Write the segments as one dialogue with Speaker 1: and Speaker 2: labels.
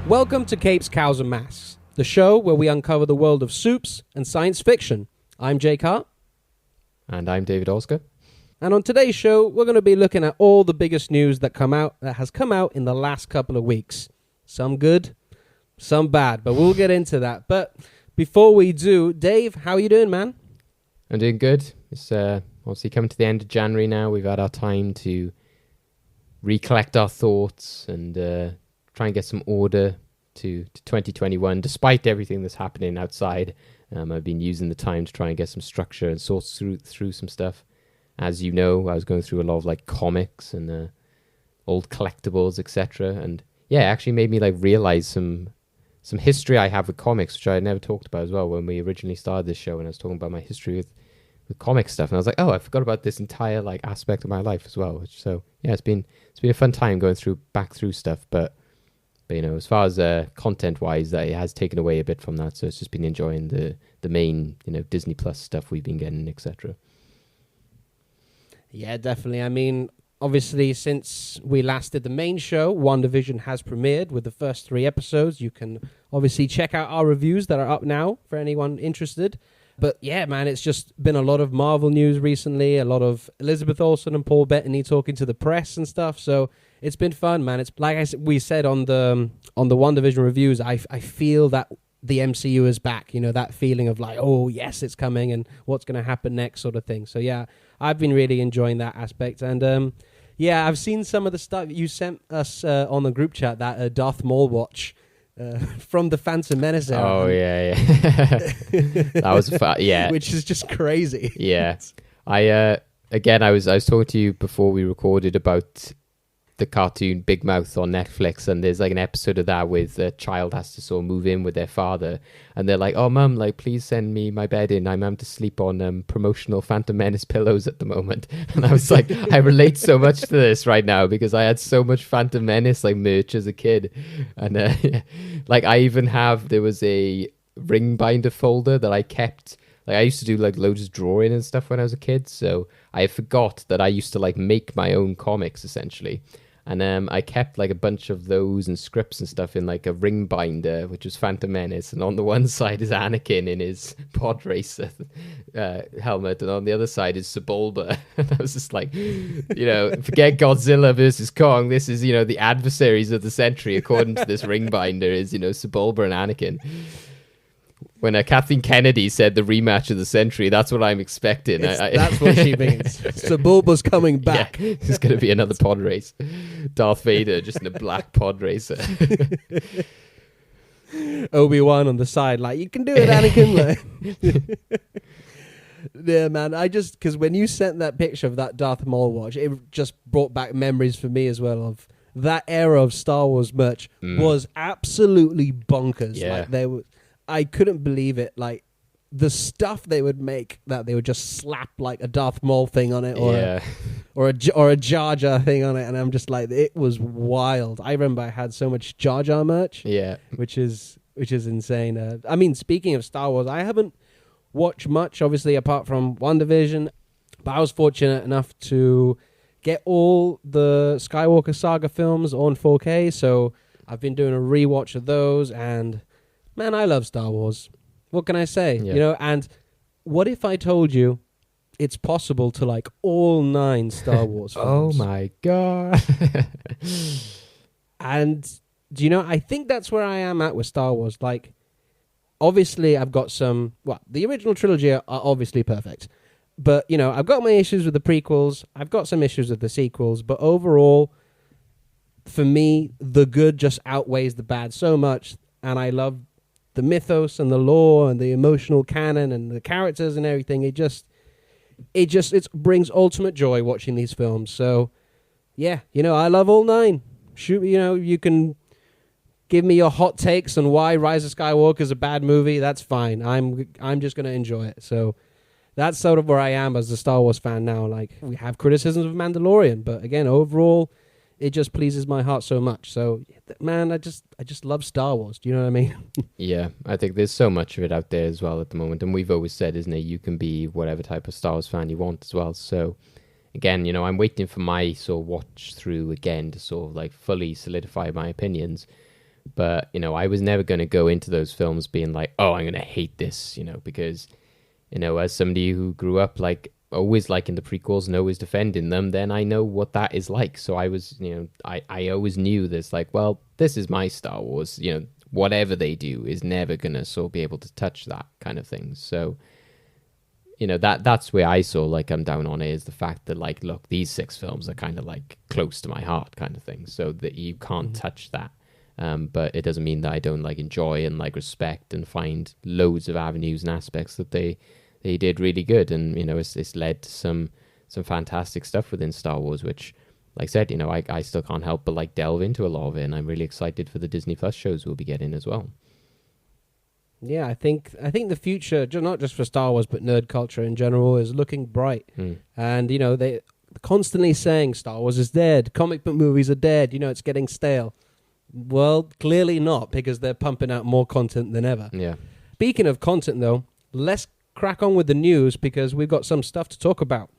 Speaker 1: Welcome to Capes, Cows and Masks, the show where we uncover the world of soups and science fiction. I'm Jake Hart.
Speaker 2: And I'm David Oscar.
Speaker 1: And on today's show, we're going to be looking at all the biggest news that has come out in the last couple of weeks. Some good, some bad, but we'll get into that. But before we do, Dave, how are you doing, man?
Speaker 2: I'm doing good. It's obviously coming to the end of January now. We've had our time to recollect our thoughts and try and get some order to 2021. Despite everything that's happening outside, I've been using the time to try and get some structure and sort through some stuff. As you know, I was going through a lot of like comics and old collectibles, etc. And yeah, it actually made me like realize some history I have with comics, which I had never talked about as well when we originally started this show. And I was talking about my history with comic stuff, and I was like, oh, I forgot about this entire like aspect of my life as well. So yeah, it's been a fun time going back through stuff, but you know, as far as content wise, that it has taken away a bit from that. So it's just been enjoying the main, you know, Disney Plus stuff we've been getting, etc.
Speaker 1: Yeah, definitely. I mean, obviously, since we last did the main show, WandaVision has premiered with the first 3 episodes. You can obviously check out our reviews that are up now for anyone interested. But yeah, man, it's just been a lot of Marvel news recently, a lot of Elizabeth Olsen and Paul Bettany talking to the press and stuff. So it's been fun, man. It's like we said on the WandaVision reviews, I feel that the MCU is back, you know, that feeling of like, oh, yes, it's coming and what's going to happen next sort of thing. So yeah, I've been really enjoying that aspect. And yeah, I've seen some of the stuff you sent us on the group chat, that Darth Maul watch. From the Phantom Menace era.
Speaker 2: Oh, yeah. That was yeah.
Speaker 1: Which is just crazy.
Speaker 2: Yeah. I was talking to you before we recorded about the cartoon Big Mouth on Netflix, and there's like an episode of that with a child has to sort of move in with their father, and they're like, oh, mum, like, please send me my bed in. I'm having to sleep on promotional Phantom Menace pillows at the moment. And I was like, I relate so much to this right now because I had so much Phantom Menace like merch as a kid. And like there was a ring binder folder that I kept. Like I used to do like loads of drawing and stuff when I was a kid, so I forgot that I used to like make my own comics essentially. And I kept like a bunch of those and scripts and stuff in like a ring binder, which was Phantom Menace. And on the one side is Anakin in his pod racer helmet, and on the other side is Sebulba. And I was just like, you know, forget Godzilla versus Kong. This is, you know, the adversaries of the century, according to this ring binder, is, you know, Sebulba and Anakin. When Kathleen Kennedy said the rematch of the century, that's what I'm expecting.
Speaker 1: That's what she means. Sebulba's coming back.
Speaker 2: Yeah, it's going to be another pod race. Darth Vader just in a black pod racer.
Speaker 1: Obi-Wan on the side, like, you can do it, Anakin. Yeah, man. Because when you sent that picture of that Darth Maul watch, it just brought back memories for me as well of that era of Star Wars merch was absolutely bonkers.
Speaker 2: Yeah.
Speaker 1: Like, I couldn't believe it. Like, the stuff they would make, that they would just slap like a Darth Maul thing on it, or a Jar Jar thing on it, and I'm just like, it was wild. I remember I had so much Jar Jar merch, which is insane. I mean, speaking of Star Wars, I haven't watched much, obviously, apart from WandaVision, but I was fortunate enough to get all the Skywalker Saga films on 4K, so I've been doing a rewatch of those, and man, I love Star Wars. What can I say?
Speaker 2: Yeah.
Speaker 1: You know, and what if I told you it's possible to like all 9 Star Wars films?
Speaker 2: Oh my God.
Speaker 1: And do you know, I think that's where I am at with Star Wars. Like, obviously I've got the original trilogy are obviously perfect. But, you know, I've got my issues with the prequels. I've got some issues with the sequels. But overall, for me, the good just outweighs the bad so much. And I love the mythos and the lore and the emotional canon and the characters and everything. It brings ultimate joy watching these films. So, yeah, you know, I love all 9. Shoot, you know, you can give me your hot takes on why Rise of Skywalker is a bad movie. That's fine. I'm just going to enjoy it. So that's sort of where I am as a Star Wars fan now. Like, we have criticisms of Mandalorian, but again, overall, it just pleases my heart so much. So, man, I just love Star Wars. Do you know what I mean?
Speaker 2: Yeah, I think there's so much of it out there as well at the moment. And we've always said, isn't it, you can be whatever type of Star Wars fan you want as well. So, again, you know, I'm waiting for my sort of watch through again to sort of like fully solidify my opinions. But, I was never going to go into those films being like, oh, I'm going to hate this, because, as somebody who grew up like always liking the prequels and always defending them, then I know what that is like. So I was, I always knew this, like, well, this is my Star Wars, whatever they do is never going to sort of be able to touch that kind of thing. So, that's where I saw like I'm down on it, is the fact that like, look, these 6 films are kind of like close to my heart kind of thing. So that you can't touch that. But it doesn't mean that I don't like enjoy and like respect and find loads of avenues and aspects that they did really good. And, it's led to some fantastic stuff within Star Wars, which, like I said, I still can't help but like delve into a lot of it. And I'm really excited for the Disney Plus shows we'll be getting as well.
Speaker 1: Yeah, I think the future, not just for Star Wars, but nerd culture in general, is looking bright. And, they constantly saying Star Wars is dead, comic book movies are dead, it's getting stale. Well, clearly not, because they're pumping out more content than ever.
Speaker 2: Yeah.
Speaker 1: Speaking of content, though, let's crack on with the news, because we've got some stuff to talk about.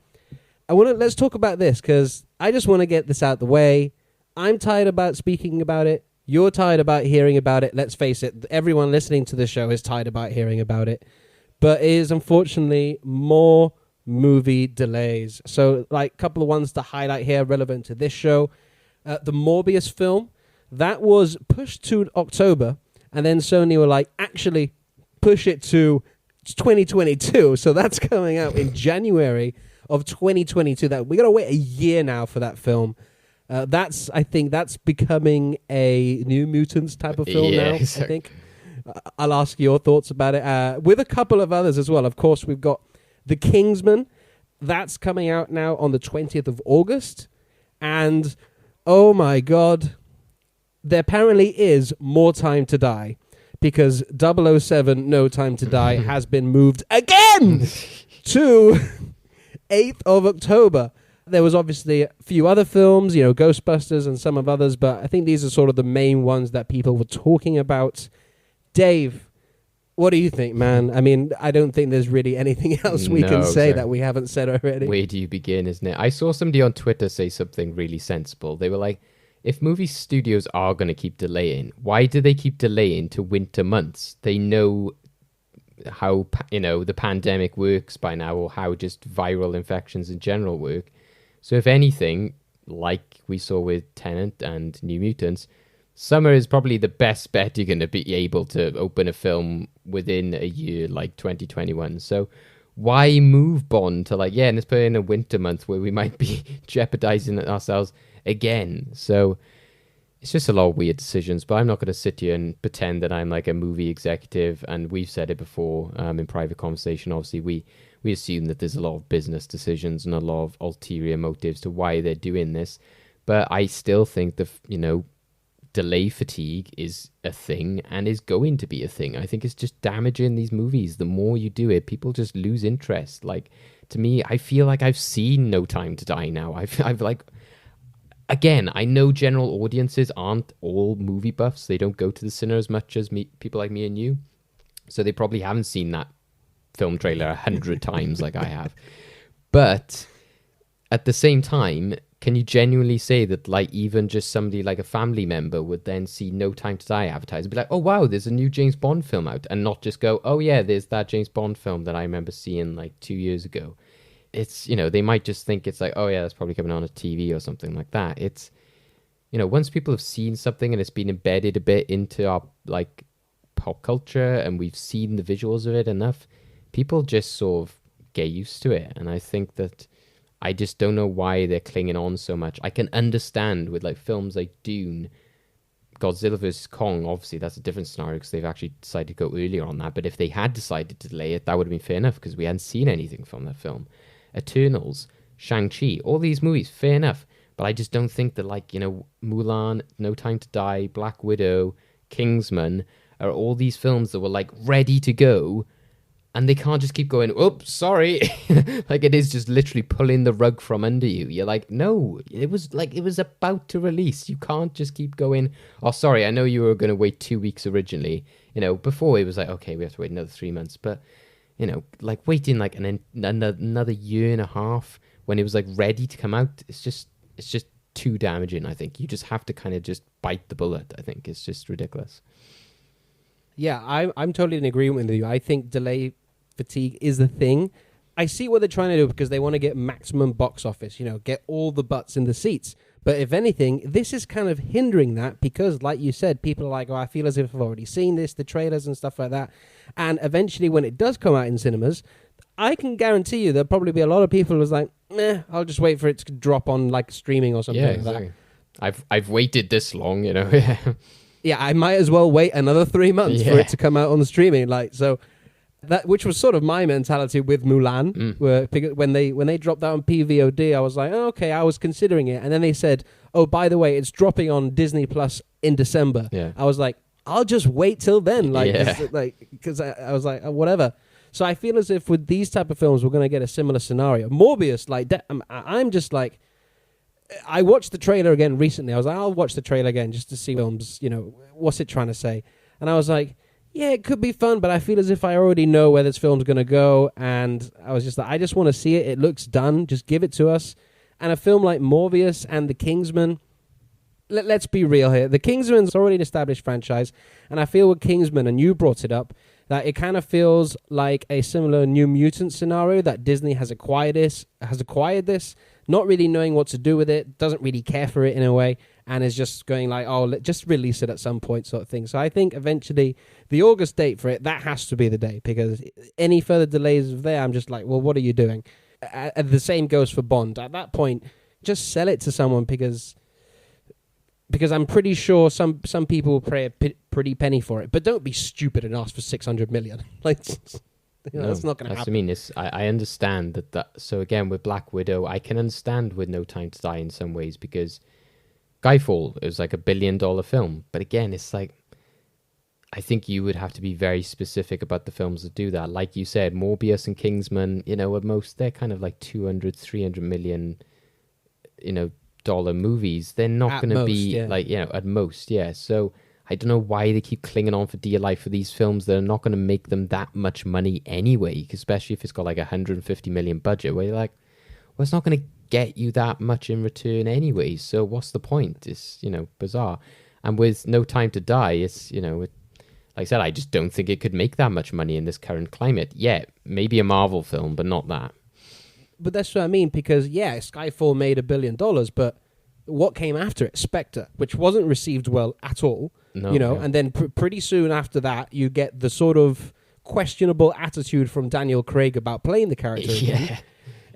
Speaker 1: Let's talk about this, because I just want to get this out the way. I'm tired about speaking about it. You're tired about hearing about it. Let's face it, everyone listening to the show is tired about hearing about it. But it is unfortunately more movie delays. So, like, a couple of ones to highlight here relevant to this show. The Morbius film, that was pushed to October, and then Sony were like, actually, push it to 2022. So that's coming out in January of 2022. That we got to wait a year now for that film. I think that's becoming a New Mutants type of film now, exactly. I think. I'll ask your thoughts about it. With a couple of others as well. Of course, we've got The Kingsman. That's coming out now on the 20th of August. And, oh my God, there apparently is more time to die, because 007 No Time to Die has been moved again to 8th of October. There was obviously a few other films, Ghostbusters and some of others, but I think these are sort of the main ones that people were talking about. Dave, what do you think, man? I mean, I don't think there's really anything else we can say that we haven't said already.
Speaker 2: Where do you begin, isn't it? I saw somebody on Twitter say something really sensible. They were like, if movie studios are going to keep delaying, why do they keep delaying to winter months? They know how, the pandemic works by now, or how just viral infections in general work. So if anything, like we saw with Tenet and New Mutants, summer is probably the best bet you're going to be able to open a film within a year, like 2021. So why move Bond to let's put it in a winter month where we might be jeopardizing ourselves again? So it's just a lot of weird decisions, but I'm not going to sit here and pretend that I'm like a movie executive. And we've said it before in private conversation. Obviously, we assume that there's a lot of business decisions and a lot of ulterior motives to why they're doing this. But I still think that, delay fatigue is a thing and is going to be a thing. I think it's just damaging these movies. The more you do it, people just lose interest. Like, to me, I feel like I've seen No Time to Die now. I've like, again, I know general audiences aren't all movie buffs. They don't go to the cinema as much as people like me and you. So they probably haven't seen that film trailer 100 times like I have. But at the same time, can you genuinely say that like even just somebody like a family member would then see No Time to Die advertised and be like, oh wow, there's a new James Bond film out, and not just go, oh yeah, there's that James Bond film that I remember seeing like 2 years ago. It's, they might just think it's like, oh yeah, that's probably coming on a TV or something like that. It's, once people have seen something and it's been embedded a bit into our like pop culture and we've seen the visuals of it enough, people just sort of get used to it. And I think that I just don't know why they're clinging on so much. I can understand with like films like Dune, Godzilla vs. Kong, obviously that's a different scenario because they've actually decided to go earlier on that. But if they had decided to delay it, that would have been fair enough because we hadn't seen anything from that film. Eternals, Shang-Chi, all these movies, fair enough. But I just don't think that like, Mulan, No Time to Die, Black Widow, Kingsman are all these films that were like ready to go. And they can't just keep going, oops, sorry. Like it is just literally pulling the rug from under you. You're like, no, it was about to release. You can't just keep going, oh, sorry, I know you were going to wait 2 weeks originally. Before it was like, okay, we have to wait another 3 months. But, like waiting like another year and a half when it was like ready to come out, it's just too damaging, I think. You just have to kind of just bite the bullet. I think it's just ridiculous.
Speaker 1: Yeah, I'm totally in agreement with you. I think delay fatigue is the thing. I see what they're trying to do because they want to get maximum box office, get all the butts in the seats. But if anything, this is kind of hindering that because, like you said, people are like, oh, I feel as if I've already seen this, the trailers and stuff like that. And eventually, when it does come out in cinemas, I can guarantee you there'll probably be a lot of people who's like, meh, I'll just wait for it to drop on like streaming or something like that.
Speaker 2: I've waited this long,
Speaker 1: Yeah, I might as well wait another 3 months for it to come out on the streaming. Which was sort of my mentality with Mulan, where when they dropped that on PVOD, I was like, oh, okay, I was considering it, and then they said, oh, by the way, it's dropping on Disney Plus in December. Yeah. I was like, I'll just wait till then, because I was like, oh, whatever. So I feel as if with these type of films, we're going to get a similar scenario. Morbius, I'm just like, I watched the trailer again recently. I was like, I'll watch the trailer again just to see films, what's it trying to say? And I was like, yeah, it could be fun, but I feel as if I already know where this film's going to go. And I was just like, I just want to see it. It looks done. Just give it to us. And a film like Morbius and The Kingsman, let's be real here. The Kingsman's already an established franchise. And I feel with Kingsman, and you brought it up, that it kind of feels like a similar New Mutant scenario that Disney has acquired this, not really knowing what to do with it, doesn't really care for it in a way, and is just going like, oh, just release it at some point sort of thing. So I think eventually the August date for it, that has to be the day, because any further delays there, I'm just like, well, what are you doing? The same goes for Bond. At that point, just sell it to someone, because I'm pretty sure some people will pay a pretty penny for it. But don't be stupid and ask for 600 million. That's not going to happen.
Speaker 2: I understand that. So again, with Black Widow, I can understand with No Time to Die in some ways, because Skyfall, it was like $1 billion film. But again, it's like, I think you would have to be very specific about the films that do that. Like you said, Morbius and Kingsman, at most, they're kind of like 200, 300 million, dollar movies. They're not going to be at most. Yeah. So I don't know why they keep clinging on for dear life for these films that are not going to make them that much money anyway, especially if it's got like 150 million budget, where you're like, well, it's not going to get you that much in return anyway. So what's the point? It's, bizarre. And with No Time to Die, it's, like I said, I just don't think it could make that much money in this current climate. Yeah, maybe a Marvel film, but not that.
Speaker 1: But that's what I mean, because, Skyfall made $1 billion, but what came after it? Spectre, which wasn't received well at all, and then pretty soon after that, you get the sort of questionable attitude from Daniel Craig about playing the character again.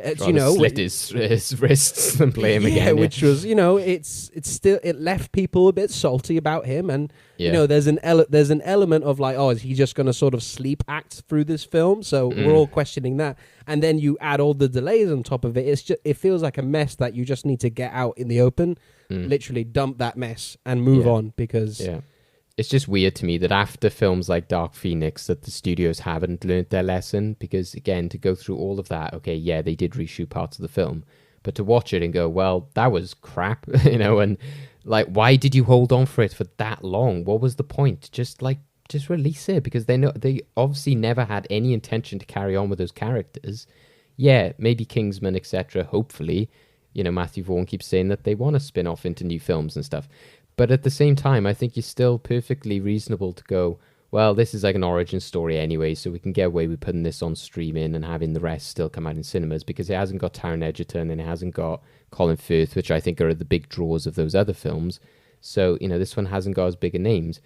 Speaker 1: It's,
Speaker 2: slit his wrists and play him again.
Speaker 1: Which was, it's still, it left people a bit salty about him, and there's an element of like, oh, is he just going to sort of sleep act through this film? So we're all questioning that, and then you add all the delays on top of it. It feels like a mess that you just need to get out in the open, literally dump that mess and move on, because
Speaker 2: it's just weird to me that after films like Dark Phoenix that the studios haven't learned their lesson, because again, to go through all of that, okay, yeah, they did reshoot parts of the film, but to watch it and go, well, that was crap, and like, why did you hold on for it for that long? What was the point? Just release it, because they obviously never had any intention to carry on with those characters. Yeah, maybe Kingsman, etc. Hopefully, Matthew Vaughn keeps saying that they want to spin off into new films and stuff. But at the same time, I think you're still perfectly reasonable to go, well, this is like an origin story anyway, so we can get away with putting this on streaming and having the rest still come out in cinemas, because it hasn't got Taron Egerton and it hasn't got Colin Firth, which I think are the big draws of those other films. So, this one hasn't got as big a names.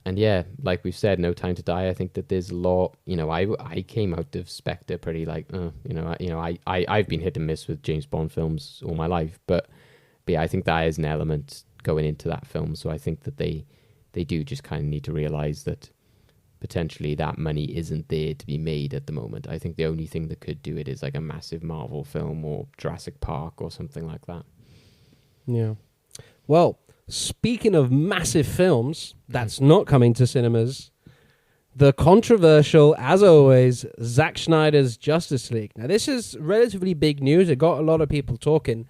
Speaker 2: And yeah, like we've said, No Time to Die, I think that there's a lot, I came out of Spectre pretty like, I've been hit and miss with James Bond films all my life, but yeah, I think that is an element going into that film. So I think that they do just kind of need to realize that potentially that money isn't there to be made at the moment. I think the only thing that could do it is like a massive Marvel film or Jurassic Park or something like that.
Speaker 1: Yeah. Well, speaking of massive films that's not coming to cinemas, the controversial, as always, Zack Schneider's Justice League. Now, this is relatively big news. It got a lot of people talking.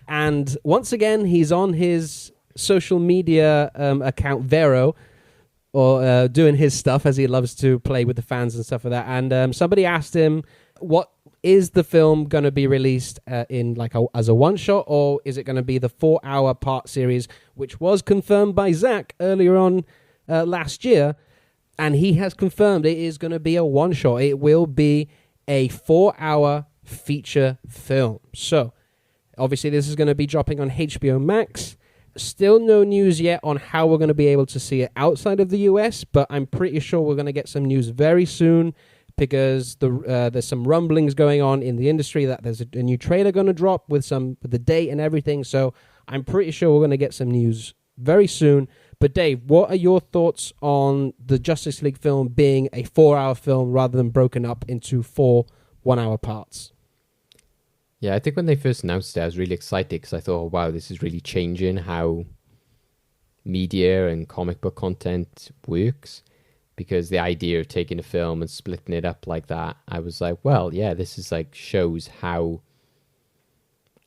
Speaker 1: And once again, he's on his social media account, Vero, or doing his stuff, as he loves to play with the fans and stuff like that. And somebody asked him what is the film going to be released in like as a one shot, or is it going to be the 4-hour part series, which was confirmed by Zack earlier on last year, and he has confirmed it is going to be a one shot. It will be a 4-hour feature film. So obviously this is going to be dropping on HBO Max. Still no news yet on how we're going to be able to see it outside of the US, but I'm pretty sure we're going to get some news very soon, because there's some rumblings going on in the industry that there's a new trailer going to drop with the date and everything. So I'm pretty sure we're going to get some news very soon. But Dave, what are your thoughts on the Justice League film being a 4-hour film rather than broken up into 4 1-hour parts?
Speaker 2: Yeah, I think when they first announced it, I was really excited because I thought, oh, wow, this is really changing how media and comic book content works. Because the idea of taking a film and splitting it up like that, I was like, well, yeah, this is like shows how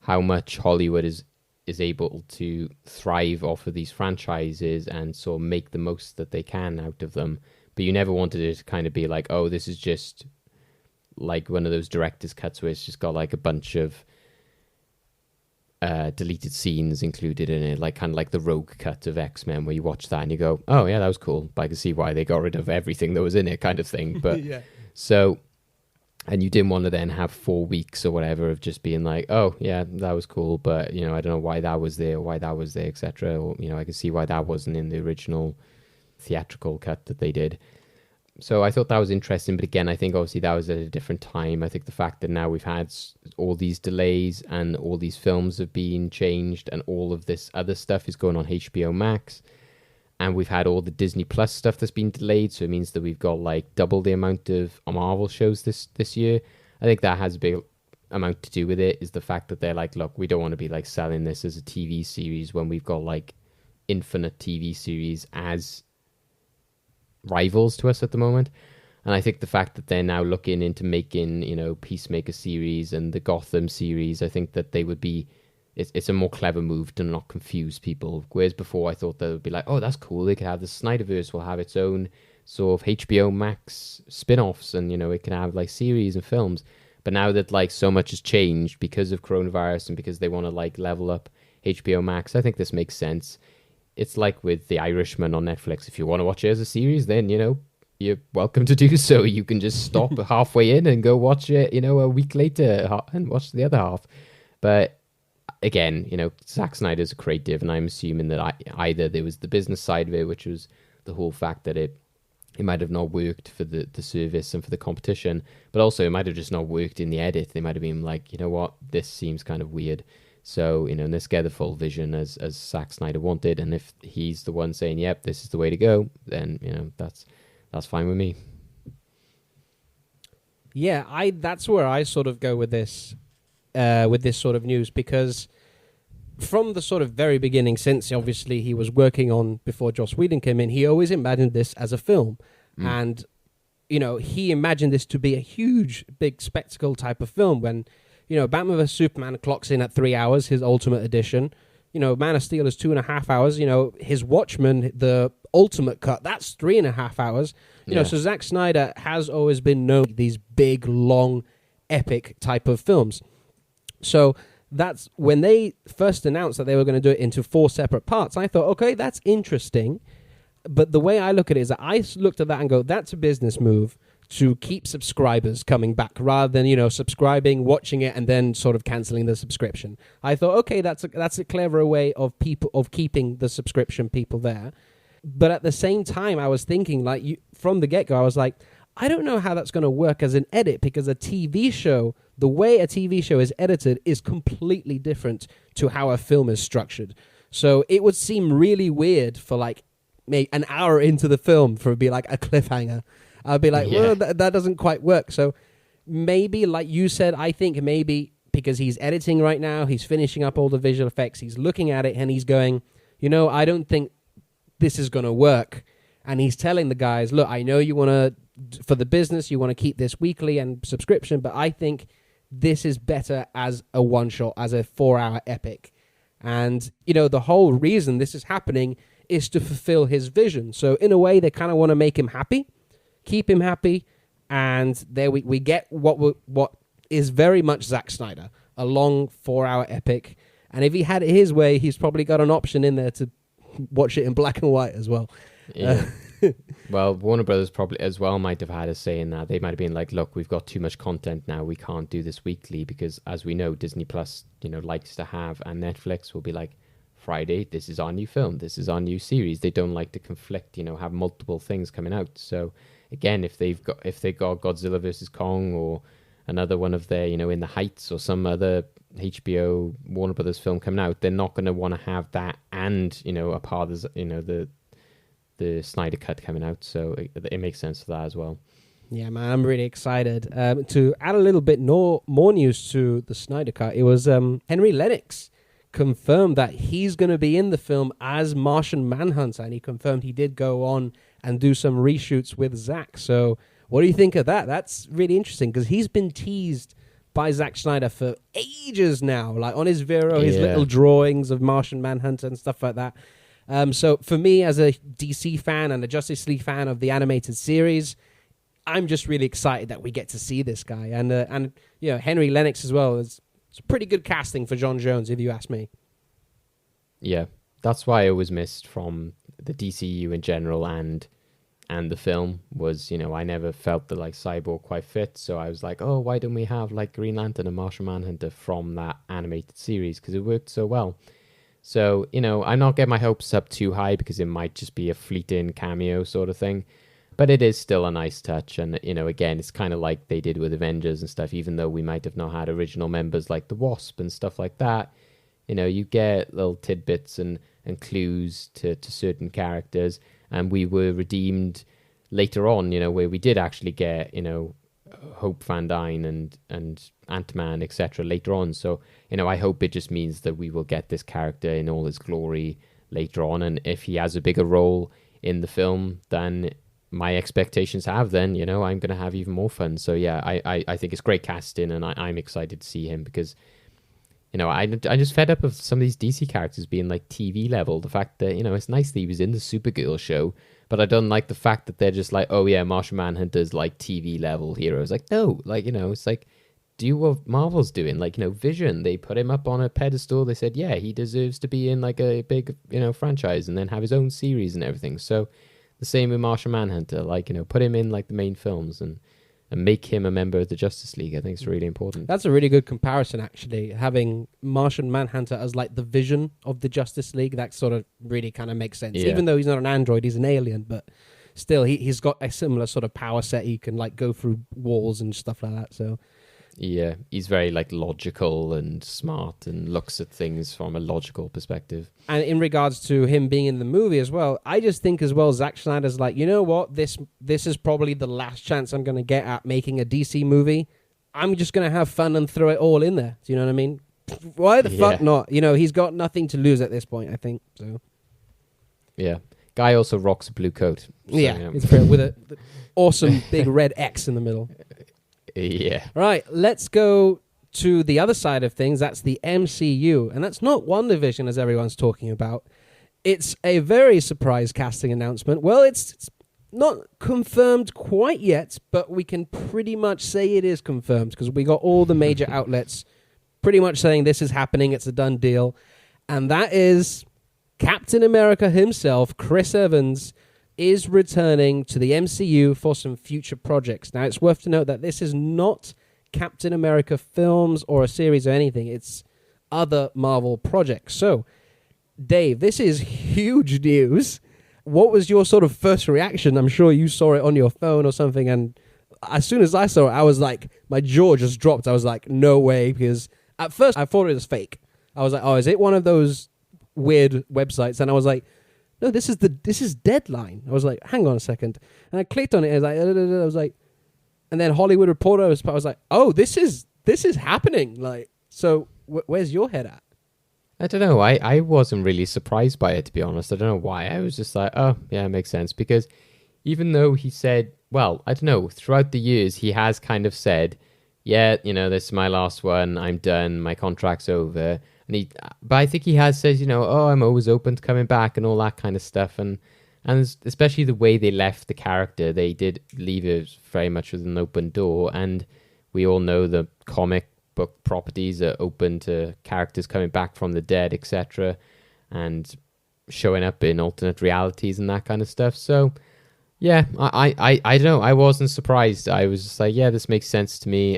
Speaker 2: much Hollywood is able to thrive off of these franchises and sort of make the most that they can out of them. But you never wanted it to kind of be like, oh, this is just like one of those director's cuts where it's just got like a bunch of deleted scenes included in it, like kind of like the rogue cut of X-Men, where you watch that and you go, oh yeah, that was cool, but I can see why they got rid of everything that was in it, kind of thing. But
Speaker 1: yeah.
Speaker 2: So, and you didn't want to then have 4 weeks or whatever of just being like, oh yeah, that was cool, but I don't know why that was there, why that was there, etc. Or I can see why that wasn't in the original theatrical cut that they did. So I thought that was interesting, but again, I think obviously that was at a different time. I think the fact that now we've had all these delays and all these films have been changed and all of this other stuff is going on HBO Max, and we've had all the Disney Plus stuff that's been delayed, so it means that we've got like double the amount of Marvel shows this year. I think that has a big amount to do with it, is the fact that they're like, look, we don't want to be like selling this as a TV series when we've got like infinite TV series as rivals to us at the moment. And I think the fact that they're now looking into making Peacemaker series and the Gotham series, I think that they would be it's a more clever move to not confuse people. Whereas before I thought they would be like, oh, that's cool, they could have the Snyderverse will have its own sort of HBO Max spin-offs, and it can have like series and films. But now that like so much has changed because of coronavirus and because they want to like level up HBO Max, I think this makes sense. It's like with The Irishman on Netflix. If you want to watch it as a series, then, you're welcome to do so. You can just stop halfway in and go watch it, a week later and watch the other half. But again, Zack Snyder's a creative, and I'm assuming that either there was the business side of it, which was the whole fact that it might have not worked for the service and for the competition, but also it might have just not worked in the edit. They might have been like, you know what, this seems kind of weird. So, let's get the full vision as Zack Snyder wanted. And if he's the one saying, yep, this is the way to go, then, that's fine with me.
Speaker 1: Yeah, that's where I sort of go with this sort of news, because from the sort of very beginning, since obviously he was working on before Joss Whedon came in, he always imagined this as a film. And, he imagined this to be a huge, big spectacle type of film when... Batman vs. Superman clocks in at 3 hours, his Ultimate Edition. Man of Steel is 2.5 hours. His Watchmen, the Ultimate Cut, that's 3.5 hours. So Zack Snyder has always been known for these big, long, epic type of films. So that's when they first announced that they were going to do it into 4 separate parts. I thought, okay, that's interesting. But the way I look at it is that I looked at that and go, that's a business move to keep subscribers coming back rather than, subscribing, watching it, and then sort of canceling the subscription. I thought, okay, that's a cleverer way of keeping the subscription people there. But at the same time, I was thinking, from the get-go, I was like, I don't know how that's going to work as an edit, because a TV show, the way a TV show is edited is completely different to how a film is structured. So it would seem really weird for maybe an hour into the film for it to be like a cliffhanger. I'd be like, well, that doesn't quite work. So maybe, like you said, I think maybe because he's editing right now, he's finishing up all the visual effects, he's looking at it and he's going, I don't think this is going to work. And he's telling the guys, look, I know you want to, for the business, you want to keep this weekly and subscription, but I think this is better as a one-shot, as a 4-hour epic. And, the whole reason this is happening is to fulfill his vision. So in a way, they kind of want to make him happy, keep him happy, and there we get what is very much Zack Snyder, a long 4-hour epic. And if he had it his way, he's probably got an option in there to watch it in black and white as well.
Speaker 2: Yeah. Well, Warner Brothers probably as well might have had a say in that. They might have been like, look, we've got too much content now. We can't do this weekly because, as we know, Disney Plus, likes to have, and Netflix will be like, Friday, this is our new film. This is our new series. They don't like to conflict, have multiple things coming out. So again, if they got Godzilla versus Kong or another one of their, In the Heights or some other HBO Warner Brothers film coming out, they're not going to want to have that and, a part of, the Snyder Cut coming out. So it makes sense for that as well.
Speaker 1: Yeah, man, I'm really excited. To add a little bit more news to the Snyder Cut, it was Henry Lennox confirmed that he's going to be in the film as Martian Manhunter, and he confirmed he did go on and do some reshoots with Zack. So what do you think of that? That's really interesting because he's been teased by Zack Schneider for ages now, like on his Vero, his little drawings of Martian Manhunter and stuff like that. So for me, as a DC fan and a Justice League fan of the animated series, I'm just really excited that we get to see this guy. And Henry Lennox as well. It's a pretty good casting for Jon Jones, if you ask me.
Speaker 2: Yeah, that's why I was missed from the DCU in general and the film was, I never felt that like Cyborg quite fit. So I was like, oh, why don't we have like Green Lantern and Martian Manhunter from that animated series? Because it worked so well. So, I'm not getting my hopes up too high because it might just be a fleeting cameo sort of thing. But it is still a nice touch. And, again, it's kind of like they did with Avengers and stuff, even though we might have not had original members like the Wasp and stuff like that. You get little tidbits and clues to certain characters. And we were redeemed later on, where we did actually get, Hope Van Dyne and Ant-Man, etc. later on. So, I hope it just means that we will get this character in all his glory later on. And if he has a bigger role in the film, then my expectations have, then, I'm going to have even more fun. So, yeah, I think it's great casting, and I'm excited to see him because, I just fed up of some of these DC characters being like TV level. The fact that, it's nice that he was in the Supergirl show, but I don't like the fact that they're just like, oh, yeah, Martian Manhunter's like TV level heroes. Like, no, like, it's like, do what Marvel's doing. Like, Vision, they put him up on a pedestal. They said, yeah, he deserves to be in like a big, franchise and then have his own series and everything. So, the same with Martian Manhunter, like, put him in like the main films and make him a member of the Justice League. I think it's really important. That's
Speaker 1: a really good comparison, actually, having Martian Manhunter as like the Vision of the Justice League. That sort of really kind of makes sense. Yeah. Even though he's not an android, he's an alien, but still he's got a similar sort of power set. He can like go through walls and stuff like that. So
Speaker 2: yeah, he's very like logical and smart and looks at things from a logical perspective.
Speaker 1: And in regards to him being in the movie as well, I just think as well, Zack Snyder's like, you know what, this is probably the last chance I'm going to get at making a DC movie. I'm just going to have fun and throw it all in there. Do you know what I mean? Why the fuck not? He's got nothing to lose at this point, I think. So
Speaker 2: yeah. Guy also rocks a blue coat.
Speaker 1: So, it's great with an awesome big red X in the middle.
Speaker 2: Yeah.
Speaker 1: Right, let's go to the other side of things. That's the MCU. And that's not WandaVision, as everyone's talking about. It's a very surprise casting announcement. Well, it's not confirmed quite yet, but we can pretty much say it is confirmed because we got all the major outlets pretty much saying this is happening. It's a done deal. And that is Captain America himself, Chris Evans, is returning to the MCU for some future projects. Now, it's worth to note that this is not Captain America films or a series or anything. It's other Marvel projects. So, Dave, this is huge news. What was your sort of first reaction? I'm sure you saw it on your phone or something, and as soon as I saw it, I was like, my jaw just dropped. I was like, no way, because at first I thought it was fake. I was like, oh, is it one of those weird websites? And I was like, no, this is Deadline. I was like, hang on a second. And I clicked on it. And I was like, and then Hollywood Reporter was like, oh, this is happening. Like, so where's your head at?
Speaker 2: I don't know. I wasn't really surprised by it, to be honest. I don't know why. I was just like, oh, yeah, it makes sense. Because even though he said, well, I don't know, throughout the years, he has kind of said, yeah, this is my last one. I'm done. My contract's over. But I think he has said, oh, I'm always open to coming back and all that kind of stuff. And especially the way they left the character, they did leave it very much with an open door. And we all know the comic book properties are open to characters coming back from the dead, etc., and showing up in alternate realities and that kind of stuff. So yeah, I don't know. I wasn't surprised. I was just like, yeah, this makes sense to me.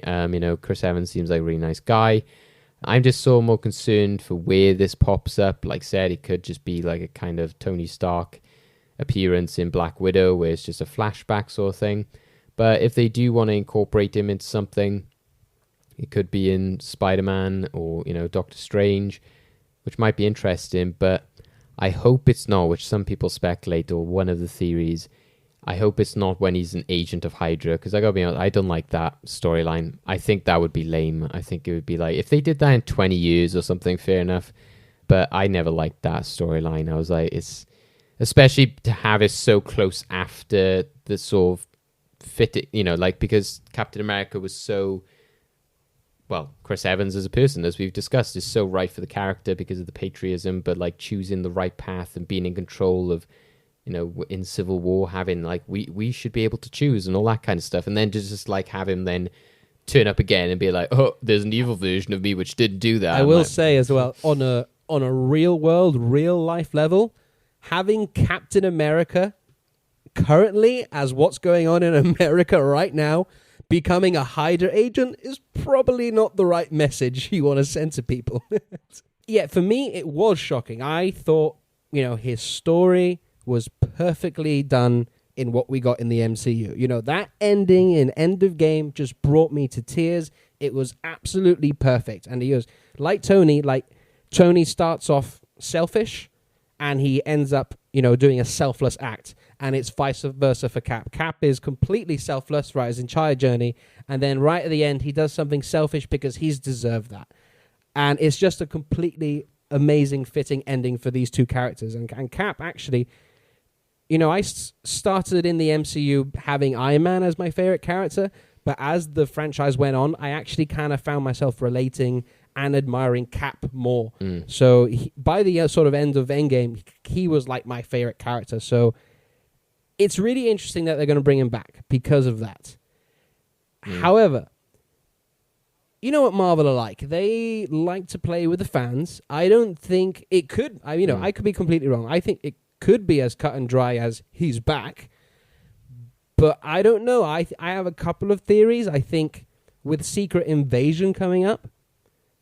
Speaker 2: Chris Evans seems like a really nice guy. I'm just so more concerned for where this pops up. Like I said, it could just be like a kind of Tony Stark appearance in Black Widow, where it's just a flashback sort of thing. But if they do want to incorporate him into something, it could be in Spider-Man or, Doctor Strange, which might be interesting. But I hope it's not, which some people speculate, or one of the theories, I hope it's not when he's an agent of Hydra, because I gotta be honest, I don't like that storyline. I think that would be lame. I think it would be like, if they did that in 20 years or something, fair enough. But I never liked that storyline. I was like, it's, especially to have it so close after the sort of fit, because Captain America was so, well, Chris Evans as a person, as we've discussed, is so right for the character because of the patriotism, but like choosing the right path and being in control of, in Civil War, having like, we should be able to choose and all that kind of stuff. And then to just like have him then turn up again and be like, oh, there's an evil version of me which didn't do that.
Speaker 1: I will say as well, on a real world, real life level, having Captain America currently, as what's going on in America right now, becoming a Hydra agent is probably not the right message you want to send to people. Yeah, for me, it was shocking. I thought, his story was perfectly done in what we got in the MCU. That ending in End of Game just brought me to tears. It was absolutely perfect. And he was, like Tony starts off selfish, and he ends up, doing a selfless act. And it's vice versa for Cap. Cap is completely selfless throughout his entire journey. And then right at the end, he does something selfish because he's deserved that. And it's just a completely amazing, fitting ending for these two characters. And Cap, actually, I started in the MCU having Iron Man as my favorite character. But as the franchise went on, I actually kind of found myself relating and admiring Cap more. So by the sort of end of Endgame, he was like my favorite character. So it's really interesting that they're going to bring him back because of that. However, you know what Marvel are like. They like to play with the fans. I don't think it could. I could be completely wrong. I think it could be as cut and dry as he's back. But I don't know. I have a couple of theories. I think with Secret Invasion coming up,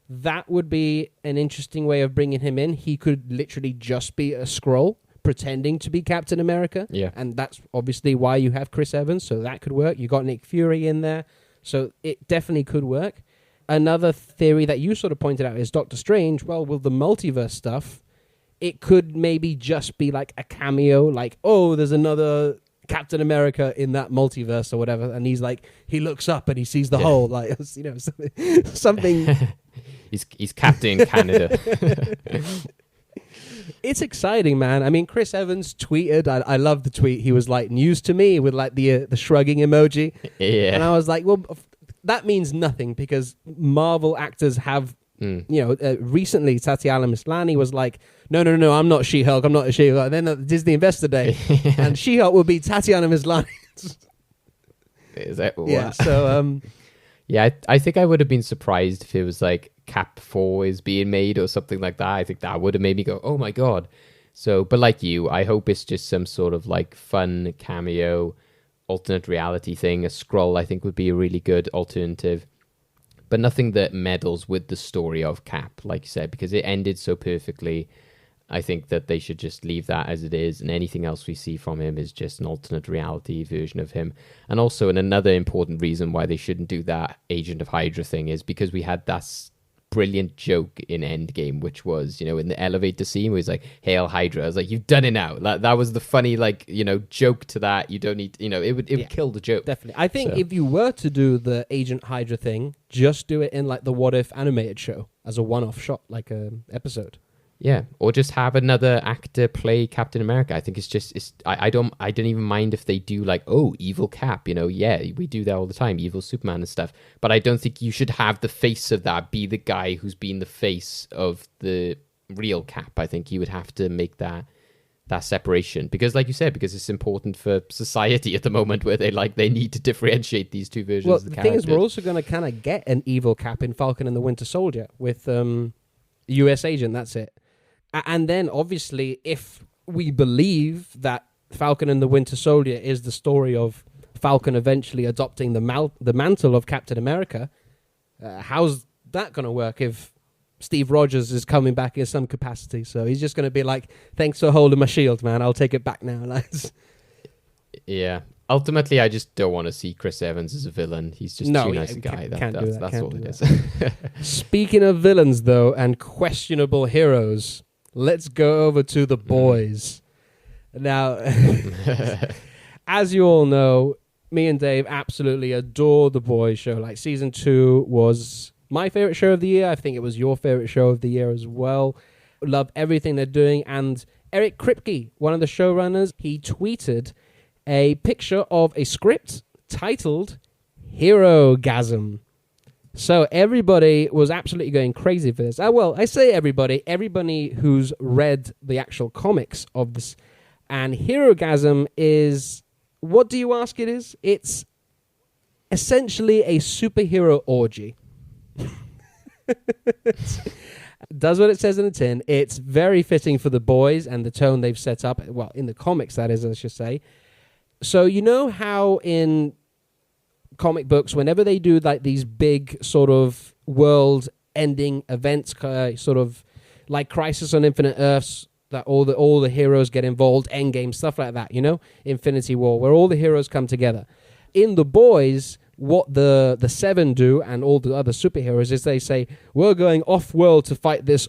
Speaker 1: that would be an interesting way of bringing him in. He could literally just be a Skrull pretending to be Captain America.
Speaker 2: Yeah.
Speaker 1: And that's obviously why you have Chris Evans, so that could work. You got Nick Fury in there, so it definitely could work. Another theory that you sort of pointed out is Doctor Strange. Well, with the multiverse stuff, it could maybe just be like a cameo, like, oh, there's another Captain America in that multiverse or whatever, and he's like, he looks up and he sees the hole, like, something.
Speaker 2: He's Captain Canada.
Speaker 1: It's exciting, man. I mean, Chris Evans tweeted, I love the tweet. He was like, news to me, with like the shrugging emoji.
Speaker 2: Yeah.
Speaker 1: And I was like, well, that means nothing, because Marvel actors have, recently Tatiana Maslany was like, no, I'm not She-Hulk, I'm not a She-Hulk. And then at Disney Investor Day, and She-Hulk will be Tatiana Maslany.
Speaker 2: Is that what?
Speaker 1: Yeah, so...
Speaker 2: yeah, I think I would have been surprised if it was like Cap 4 is being made or something like that. I think that would have made me go, oh my God. So, but like you, I hope it's just some sort of like fun cameo, alternate reality thing. A Skrull, I think, would be a really good alternative. But nothing that meddles with the story of Cap, like you said, because it ended so perfectly. I think that they should just leave that as it is, and anything else we see from him is just an alternate reality version of him. And also, another important reason why they shouldn't do that Agent of Hydra thing is because we had that brilliant joke in Endgame, which was, in the elevator scene where he's like, "Hail Hydra." I was like, you've done it now. That was the funny, joke to that. You don't need, it would kill the joke.
Speaker 1: Definitely. I think if you were to do the Agent Hydra thing, just do it in like the What If animated show as a one-off shot, like an episode.
Speaker 2: Yeah, or just have another actor play Captain America. I think I don't even mind if they do like, oh, evil Cap, yeah, we do that all the time, evil Superman and stuff. But I don't think you should have the face of that be the guy who's been the face of the real Cap. I think you would have to make that that separation, because like you said, because it's important for society at the moment where they need to differentiate these two versions
Speaker 1: Well,
Speaker 2: of the
Speaker 1: the
Speaker 2: characters.
Speaker 1: thing is, we're also going to kind of get an evil Cap in Falcon and the Winter Soldier with US Agent, that's it. And then, obviously, if we believe that Falcon and the Winter Soldier is the story of Falcon eventually adopting the mantle of Captain America, how's that going to work if Steve Rogers is coming back in some capacity? So he's just going to be like, thanks for holding my shield, man. I'll take it back now.
Speaker 2: Yeah. Ultimately, I just don't want to see Chris Evans as a villain. He's just too nice a guy. That's all it is.
Speaker 1: Speaking of villains, though, and questionable heroes, let's go over to The Boys. Now, as you all know, me and Dave absolutely adore The Boys show. Like, season 2 was my favorite show of the year. I think it was your favorite show of the year as well. Love everything they're doing. And Eric Kripke, one of the showrunners, he tweeted a picture of a script titled Hero-gasm. So everybody was absolutely going crazy for this. Well, I say everybody who's read the actual comics of this. And Hero-gasm is, what do you ask it is? It's essentially a superhero orgy. Does what it says in the tin. It's very fitting for The Boys and the tone they've set up. Well, in the comics, that is, I should say. So you know how in comic books, whenever they do like these big sort of world-ending events, sort of like Crisis on Infinite Earths, that all the heroes get involved, Endgame, stuff like that, you know? Infinity War, where all the heroes come together. In The Boys, what the Seven do and all the other superheroes is they say, we're going off-world to fight this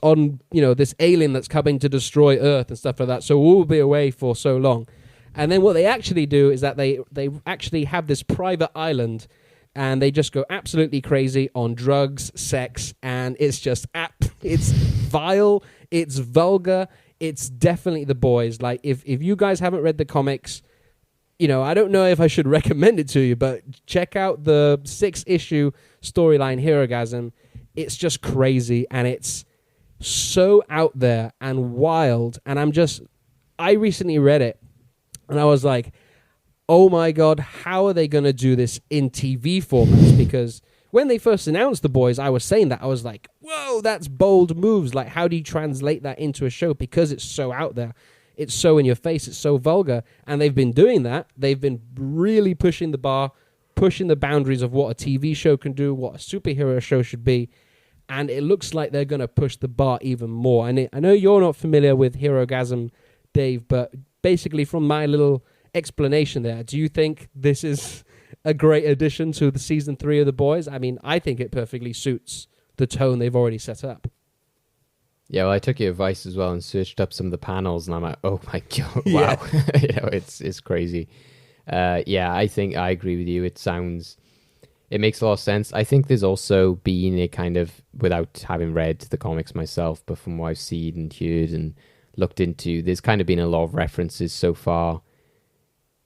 Speaker 1: this alien that's coming to destroy Earth and stuff like that, so we'll be away for so long. And then what they actually do is that they actually have this private island and they just go absolutely crazy on drugs, sex, and it's just, it's vile, it's vulgar, it's definitely The Boys. Like, if you guys haven't read the comics, I don't know if I should recommend it to you, but check out the 6-issue storyline Hero-gasm. It's just crazy, and it's so out there and wild, and I recently read it, and I was like, oh my God, how are they going to do this in TV formats? Because when they first announced The Boys, I was saying that. I was like, whoa, that's bold moves. Like, how do you translate that into a show? Because it's so out there. It's so in your face. It's so vulgar. And they've been doing that. They've been really pushing the bar, pushing the boundaries of what a TV show can do, what a superhero show should be. And it looks like they're going to push the bar even more. And I know you're not familiar with Hero-gasm, Dave, but basically from my little explanation there, do you think this is a great addition to the season 3 of The Boys? I mean, I think it perfectly suits the tone they've already set up.
Speaker 2: Yeah, well, I took your advice as well and searched up some of the panels, and I'm like, oh my God, wow. Yeah. It's crazy. I think I agree with you. It makes a lot of sense. I think there's also been a kind of, without having read the comics myself, but from what I've seen and heard and looked into, there's kind of been a lot of references so far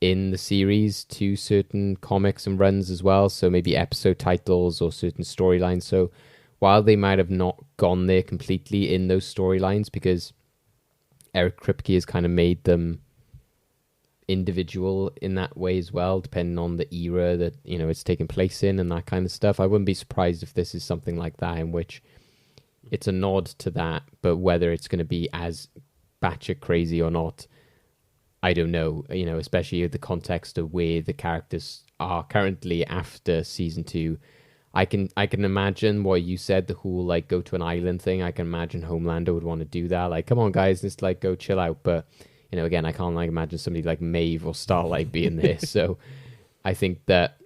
Speaker 2: in the series to certain comics and runs as well. So maybe episode titles or certain storylines. So while they might have not gone there completely in those storylines, because Eric Kripke has kind of made them individual in that way as well, depending on the era that it's taking place in and that kind of stuff. I wouldn't be surprised if this is something like that, in which it's a nod to that, but whether it's going to be as batshit crazy or not, I don't know. Especially the context of where the characters are currently after season 2. I can imagine what you said, the whole like go to an island thing. I can imagine Homelander would want to do that. Like, come on guys, just like go chill out. But again, I can't like imagine somebody like Maeve or Starlight being there. So I think that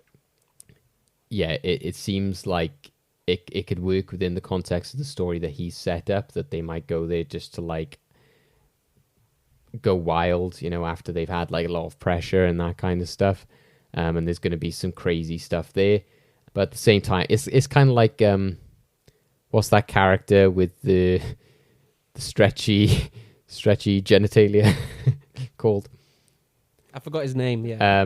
Speaker 2: it seems like it could work within the context of the story that he's set up, that they might go there just to like go wild, after they've had like a lot of pressure and that kind of stuff. And there's going to be some crazy stuff there. But at the same time, it's kind of like, what's that character with the stretchy genitalia called?
Speaker 1: I forgot his name, yeah.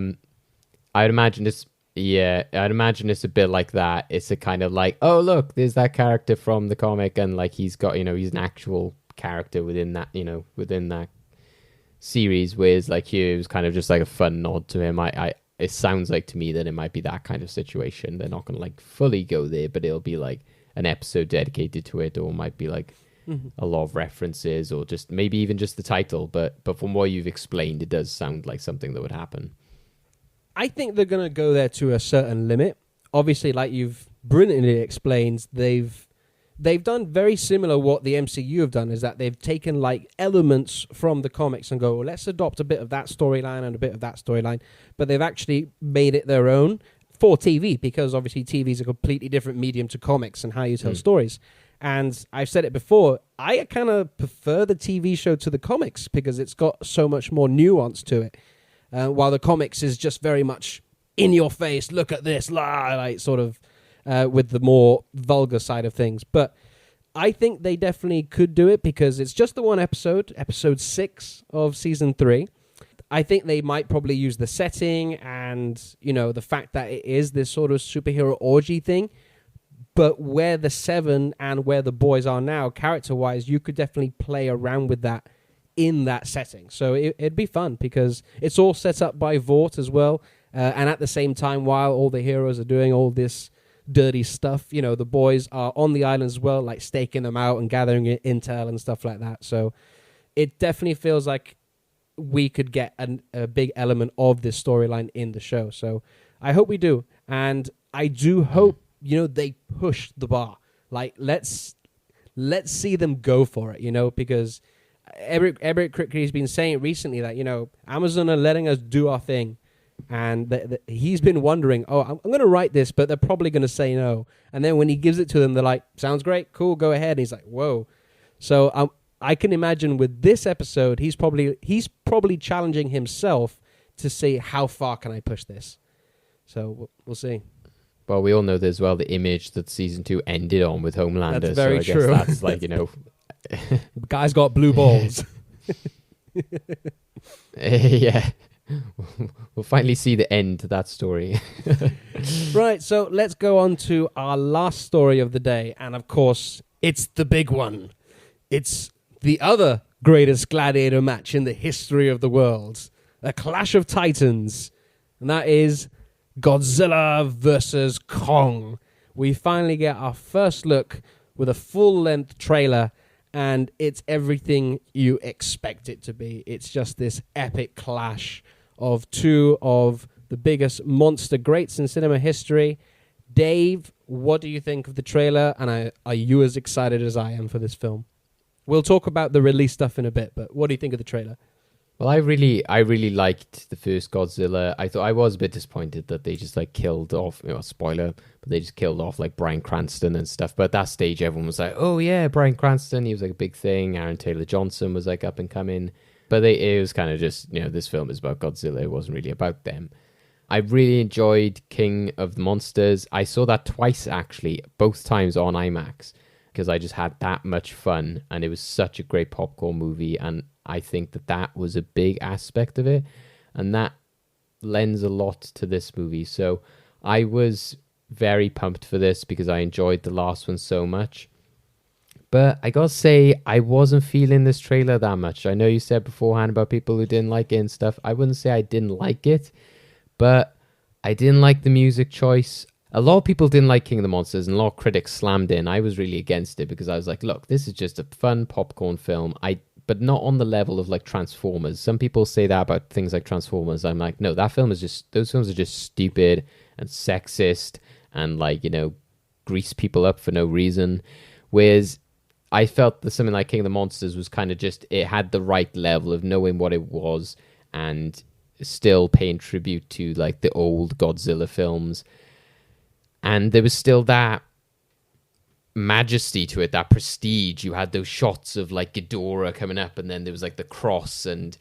Speaker 2: I'd imagine it's a bit like that. It's a kind of like, oh, look, there's that character from the comic, and like he's got, he's an actual character within that, within that series, whereas like here it was kind of just like a fun nod to him. It sounds like to me that it might be that kind of situation. They're not going to like fully go there, but it'll be like an episode dedicated to it, or it might be like a lot of references, or just maybe even just the title. But from what you've explained, it does sound like something that would happen.
Speaker 1: I think they're going to go there to a certain limit. Obviously, like you've brilliantly explained, they've done very similar what the MCU have done, is that they've taken like elements from the comics and go, well, let's adopt a bit of that storyline and a bit of that storyline, but they've actually made it their own for TV, because obviously TV is a completely different medium to comics and how you tell stories. And I've said it before, I kind of prefer the TV show to the comics because it's got so much more nuance to it. While the comics is just very much in your face, look at this, like sort of with the more vulgar side of things. But I think they definitely could do it because it's just the one episode 6 of season 3. I think they might probably use the setting and, you know, the fact that it is this sort of superhero orgy thing. But where the 7 and where the boys are now, character-wise, you could definitely play around with that in that setting. So it'd be fun because it's all set up by Vought as well. And at the same time, while all the heroes are doing all this dirty stuff, you know, the boys are on the island as well, like staking them out and gathering intel and stuff like that. So it definitely feels like we could get a big element of this storyline in the show. So I hope we do. And I do hope, you know, they push the bar. Like, let's see them go for it, you know, because Eric Kripke's been saying recently that, you know, Amazon are letting us do our thing. And he's been wondering, I'm going to write this, but they're probably going to say no. And then when he gives it to them, they're like, sounds great, cool, go ahead. And he's like, whoa. So I can imagine with this episode, he's probably challenging himself to see how far can I push this. So we'll see.
Speaker 2: Well, we all know there's the image that season 2 ended on with Homelander.
Speaker 1: That's very
Speaker 2: so I
Speaker 1: true.
Speaker 2: guess that's like, you know.
Speaker 1: The guy's got blue balls.
Speaker 2: Yeah. We'll finally see the end to that story.
Speaker 1: Right, so let's go on to our last story of the day. And of course, it's the big one. It's the other greatest gladiator match in the history of the world. A clash of titans. And that is Godzilla versus Kong. We finally get our first look with a full-length trailer, and it's everything you expect it to be. It's just this epic clash of two of the biggest monster greats in cinema history. Dave, what do you think of the trailer, and are you as excited as I am for this film? We'll talk about the release stuff in a bit, but what do you think of the trailer?
Speaker 2: Well, I really liked the first Godzilla. I was a bit disappointed that they just like killed off, you know, spoiler, but they just killed off like Bryan Cranston and stuff. But at that stage, everyone was like, oh yeah, Bryan Cranston, he was like a big thing. Aaron Taylor-Johnson was like up and coming. But it was kind of just, you know, this film is about Godzilla. It wasn't really about them. I really enjoyed King of the Monsters. I saw that twice, actually, both times on IMAX, because I just had that much fun. And it was such a great popcorn movie. And I think that was a big aspect of it. And that lends a lot to this movie. So I was very pumped for this because I enjoyed the last one so much. But I gotta say, I wasn't feeling this trailer that much. I know you said beforehand about people who didn't like it and stuff. I wouldn't say I didn't like it, but I didn't like the music choice. A lot of people didn't like King of the Monsters, and a lot of critics slammed it. I was really against it because I was like, look, this is just a fun popcorn film. But not on the level of like Transformers. Some people say that about things like Transformers. I'm like, no, those films are just stupid and sexist and like, you know, grease people up for no reason. Whereas I felt that something like King of the Monsters was kind of just, it had the right level of knowing what it was and still paying tribute to like the old Godzilla films. And there was still that majesty to it, that prestige. You had those shots of like Ghidorah coming up, and then there was like the cross, and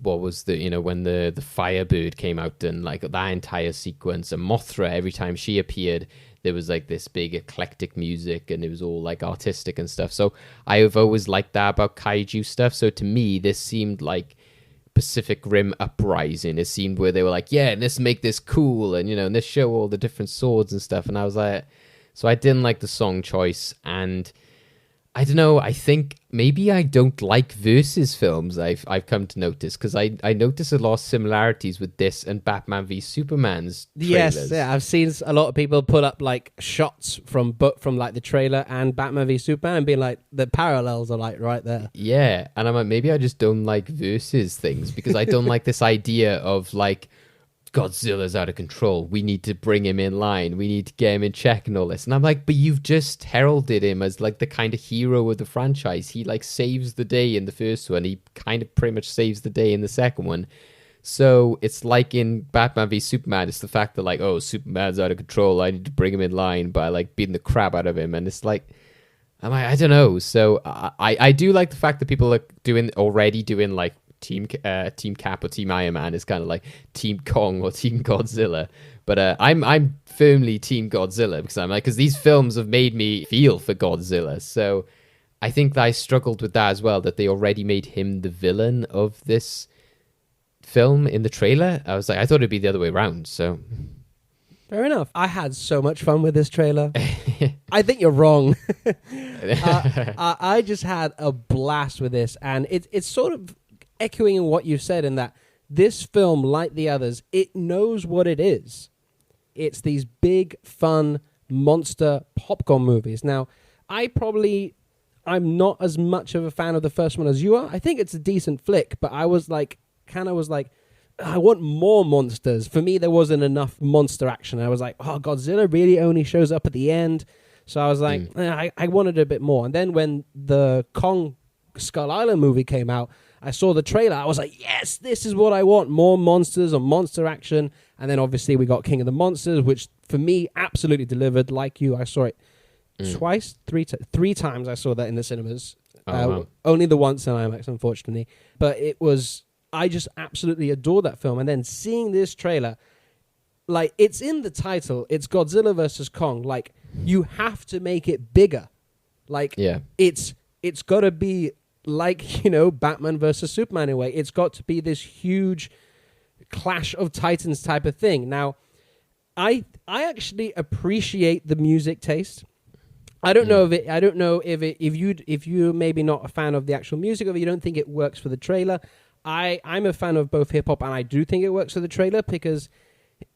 Speaker 2: what was the, you know, when the Firebird came out, and like that entire sequence, and Mothra, every time she appeared, there was like this big eclectic music, and it was all like artistic and stuff. So I've always liked that about kaiju stuff. So to me, this seemed like Pacific Rim Uprising. It seemed where they were like, yeah, let's make this cool, and you know, and let's show all the different swords and stuff. And I was like, so I didn't like the song choice, and I don't know. I think maybe I don't like versus films. I've come to notice because I notice a lot of similarities with this and Batman v Superman's trailers.
Speaker 1: Yes, yeah, I've seen a lot of people put up like shots from like the trailer and Batman v Superman and being like the parallels are like right there.
Speaker 2: Yeah, and I'm like, maybe I just don't like versus things because I don't like this idea of like Godzilla's out of control. We need to bring him in line. We need to get him in check and all this. And I'm like, but you've just heralded him as like the kind of hero of the franchise. He like saves the day in the first one. He kind of pretty much saves the day in the second one. So it's like in Batman v Superman, it's the fact that like, oh, Superman's out of control. I need to bring him in line by like beating the crap out of him. And it's like, I don't know. So I do like the fact that people are already doing like Team Cap or Team Iron Man is kind of like Team Kong or Team Godzilla, but I'm firmly Team Godzilla because these films have made me feel for Godzilla. So I think that I struggled with that as well, that they already made him the villain of this film in the trailer. I was like, I thought it'd be the other way around. So
Speaker 1: fair enough. I had so much fun with this trailer. I think you're wrong. I just had a blast with this, and it's sort of echoing what you said in that this film, like the others, it knows what it is. It's these big, fun, monster popcorn movies. Now, I'm not as much of a fan of the first one as you are. I think it's a decent flick, but I was like, I want more monsters. For me, there wasn't enough monster action. I was like, oh, Godzilla really only shows up at the end. So I was like, I wanted a bit more. And then when the Kong Skull Island movie came out, I saw the trailer. I was like, yes, this is what I want. More monsters or monster action. And then obviously we got King of the Monsters, which for me absolutely delivered. Like you, I saw it three times. I saw that in the cinemas.
Speaker 2: Wow.
Speaker 1: Only the once in IMAX, unfortunately. But I just absolutely adore that film. And then seeing this trailer, like it's in the title, it's Godzilla versus Kong. Like you have to make it bigger. Like it's got to be like, Batman versus Superman in a way. It's got to be this huge clash of titans type of thing. Now, I actually appreciate the music taste. I don't know if you're maybe not a fan of the actual music, or if you don't think it works for the trailer. I'm a fan of both hip hop, and I do think it works for the trailer because,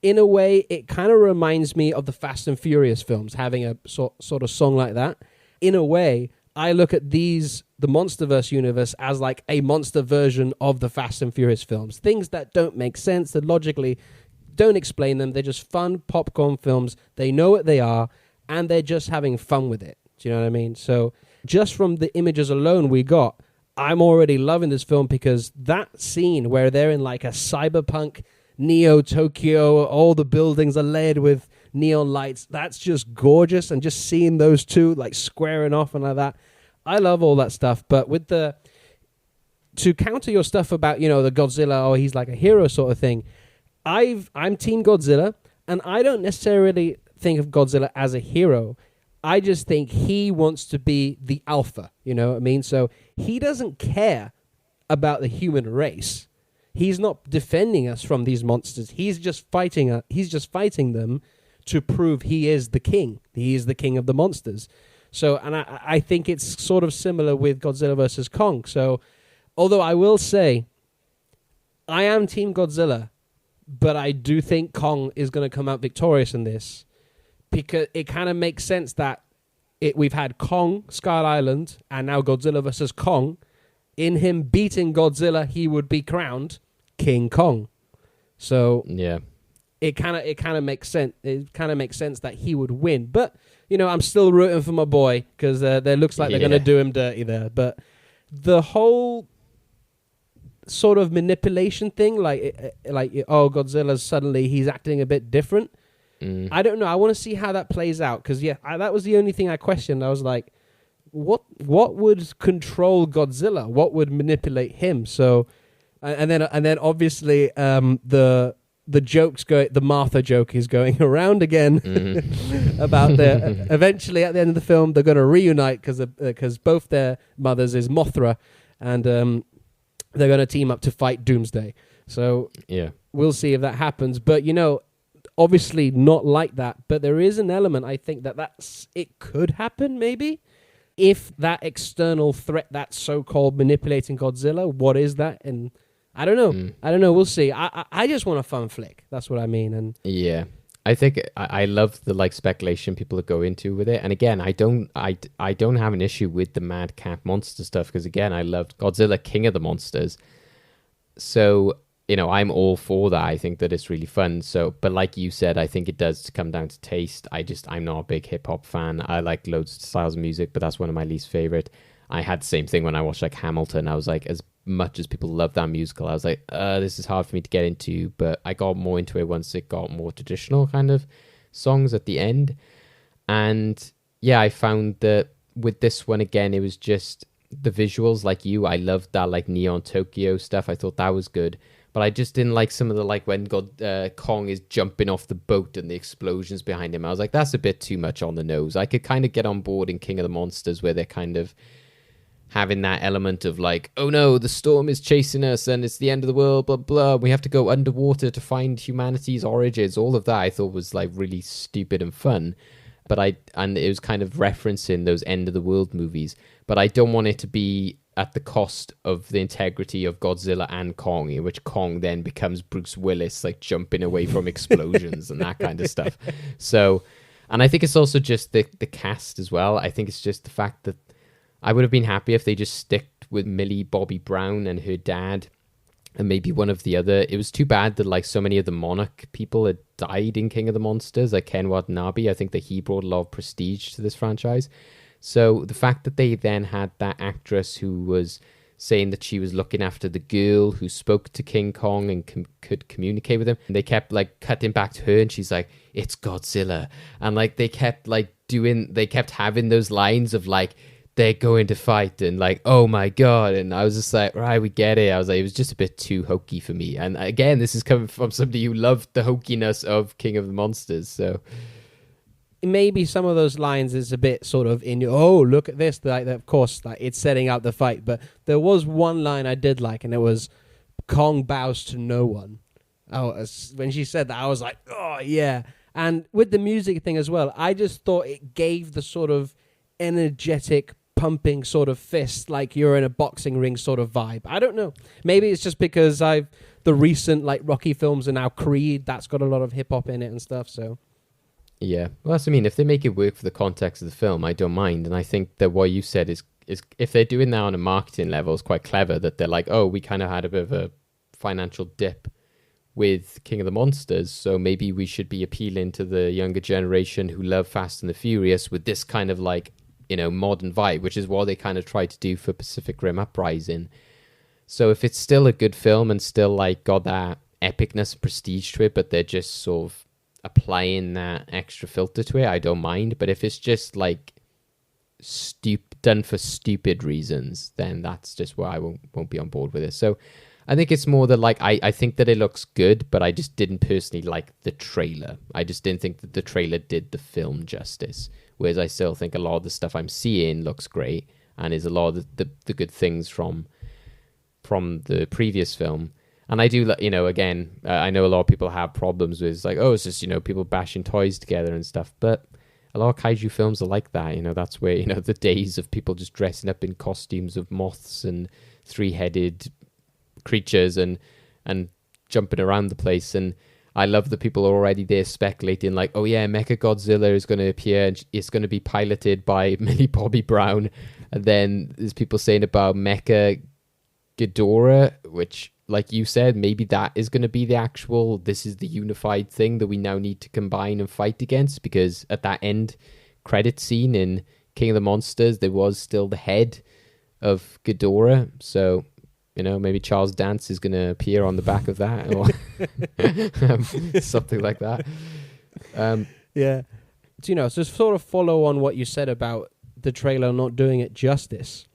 Speaker 1: in a way, it kind of reminds me of the Fast and Furious films, having a sort of song like that. In a way, I look at the Monsterverse universe as like a monster version of the Fast and Furious films. Things that don't make sense, that logically don't explain them. They're just fun popcorn films. They know what they are, and they're just having fun with it. Do you know what I mean? So just from the images alone we got, I'm already loving this film because that scene where they're in like a cyberpunk Neo Tokyo, all the buildings are layered with neon lights, that's just gorgeous. And just seeing those two like squaring off and like that, I love all that stuff. But to counter your stuff about, the Godzilla, or he's like a hero sort of thing, I'm Team Godzilla, and I don't necessarily think of Godzilla as a hero. I just think he wants to be the alpha, you know what I mean? So he doesn't care about the human race. He's not defending us from these monsters. He's just fighting them to prove he is the king. He is the king of the monsters. So, and I think it's sort of similar with Godzilla versus Kong. So, although I will say, I am Team Godzilla, but I do think Kong is going to come out victorious in this, because it kind of makes sense that we've had Kong, Skull Island, and now Godzilla versus Kong. In him beating Godzilla, he would be crowned King Kong. So
Speaker 2: yeah,
Speaker 1: it kind of makes sense. It kind of makes sense that he would win. But I'm still rooting for my boy because there looks like they're going to do him dirty there. But the whole sort of manipulation thing, Godzilla's suddenly he's acting a bit different. I don't know. I want to see how that plays out because that was the only thing I questioned. I was like, what would control Godzilla? What would manipulate him? So, and then obviously the jokes the Martha joke is going around again about eventually at the end of the film they're going to reunite because both their mothers is Mothra, and they're going to team up to fight Doomsday. So
Speaker 2: yeah,
Speaker 1: we'll see if that happens. But obviously not like that, but there is an element I think that it could happen maybe. if that external threat that's so-called manipulating Godzilla, what is that? And I don't know. I don't know. We'll see. I just want a fun flick. That's what I mean. And
Speaker 2: yeah, I think I love the like speculation people go into with it. And again, I don't have an issue with the mad cat monster stuff because again, I loved Godzilla King of the Monsters. So, you know, I'm all for that. I think that it's really fun. So, but like you said, I think it does come down to taste. I'm not a big hip hop fan. I like loads of styles of music, but that's one of my least favorite. I had the same thing when I watched like Hamilton. I was like, as much as people love that musical, I was like, this is hard for me to get into. But I got more into it once it got more traditional kind of songs at the end. And yeah, I found that with this one again, it was just the visuals. Like you, I loved that like neon Tokyo stuff. I thought that was good. But I just didn't like some of the, like when Kong is jumping off the boat and the explosions behind him. I was like, that's a bit too much on the nose. I could kind of get on board in King of the Monsters where they're kind of having that element of like, oh no, the storm is chasing us and it's the end of the world, blah, blah. We have to go underwater to find humanity's origins. All of that I thought was like really stupid and fun. And it was kind of referencing those end of the world movies. But I don't want it to be at the cost of the integrity of Godzilla and Kong, in which Kong then becomes Bruce Willis, like jumping away from explosions and that kind of stuff. So, and I think it's also just the cast as well. I think it's just the fact that I would have been happy if they just sticked with Millie Bobby Brown and her dad and maybe one of the other. It was too bad that like so many of the Monarch people had died in King of the Monsters, like Ken Watanabe. I think that he brought a lot of prestige to this franchise. So the fact that they then had that actress who was saying that she was looking after the girl who spoke to King Kong and could communicate with him, and they kept like cutting back to her and she's like, it's Godzilla. And like they kept having those lines of like, they're going to fight and like, oh my God. And I was just like, right, we get it. I was like, it was just a bit too hokey for me. And again, this is coming from somebody who loved the hokiness of King of the Monsters. So
Speaker 1: maybe some of those lines is a bit sort of in, oh, look at this. Like, of course, like it's setting out the fight. But there was one line I did like, and it was, Kong bows to no one. Oh, when she said that, I was like, oh, yeah. And with the music thing as well, I just thought it gave the sort of energetic, pumping sort of fist, like you're in a boxing ring sort of vibe. I don't know. Maybe it's just because the recent like Rocky films and now Creed, that's got a lot of hip hop in it and stuff. So
Speaker 2: yeah, well, that's what I mean. If they make it work for the context of the film, I don't mind. And I think that what you said is if they're doing that on a marketing level, it's quite clever that they're like, oh, we kind of had a bit of a financial dip with King of the Monsters, so maybe we should be appealing to the younger generation who love Fast and the Furious with this kind of like, you know, modern vibe, which is what they kind of tried to do for Pacific Rim Uprising. So if it's still a good film and still like got that epicness and prestige to it, but they're just sort of applying that extra filter to it, I don't mind. But if it's just like done for stupid reasons, then that's just where I won't be on board with it. So I think it's more that like I think that it looks good, but I just didn't personally like the trailer. I just didn't think that the trailer did the film justice. Whereas I still think a lot of the stuff I'm seeing looks great and is a lot of the good things from the previous film. And I do, you know, again, I know a lot of people have problems with like, oh, it's just, you know, people bashing toys together and stuff. But a lot of kaiju films are like that. You know, that's where, you know, the days of people just dressing up in costumes of moths and three-headed creatures and jumping around the place. And I love that people are already there speculating like, oh yeah, Mechagodzilla is going to appear and it's going to be piloted by Millie Bobby Brown. And then there's people saying about Mecha Ghidorah, which, like you said, maybe that is going to be the actual, this is the unified thing that we now need to combine and fight against, because at that end credit scene in King of the Monsters, there was still the head of Ghidorah. So, you know, maybe Charles Dance is going to appear on the back of that or something like that.
Speaker 1: Yeah. So, you know, so sort of follow on what you said about the trailer not doing it justice.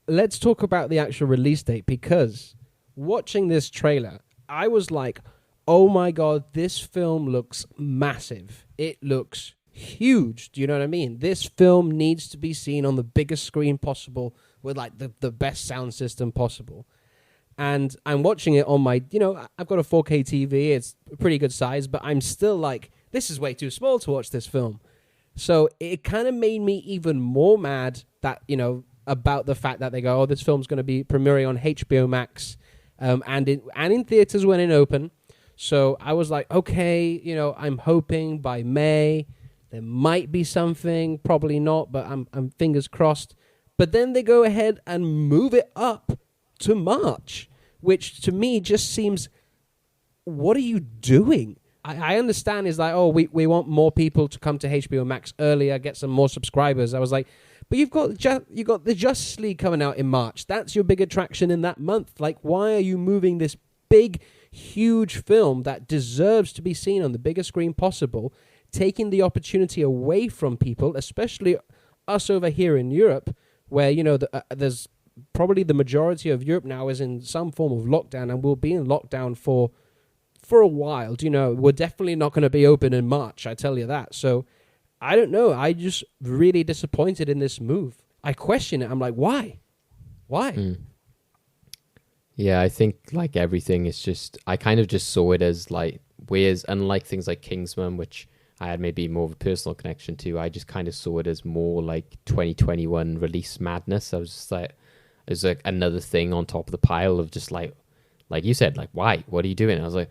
Speaker 1: Let's talk about the actual release date, because watching this trailer, I was like, oh my God, this film looks massive. It looks huge. Do you know what I mean? This film needs to be seen on the biggest screen possible with like the best sound system possible. And I'm watching it on my, you know, I've got a 4K TV. It's a pretty good size, but I'm still like, this is way too small to watch this film. So it kind of made me even more mad that, about the fact that they go, oh, this film's going to be premiering on HBO Max and in theaters when it open. So I was like, okay, I'm hoping by May there might be something, probably not, but I'm fingers crossed. But then they go ahead and move it up to March, which to me just seems, what are you doing? I understand it's like, oh, we want more people to come to HBO Max earlier, get some more subscribers. I was like, but you've got the Justice League coming out in March. That's your big attraction in that month. Like, why are you moving this big, huge film that deserves to be seen on the biggest screen possible, taking the opportunity away from people, especially us over here in Europe, where, there's probably the majority of Europe now is in some form of lockdown and will be in lockdown for a while. We're definitely not going to be open in March, I tell you that. So I don't know. I just really disappointed in this move. I question it. I'm like, why?
Speaker 2: Yeah, I think like everything is just, I kind of just saw it as like, whereas unlike things like Kingsman, which I had maybe more of a personal connection to, I just kind of saw it as more like 2021 release madness. I was just like, there's like another thing on top of the pile of just like you said, like, why? What are you doing? I was like,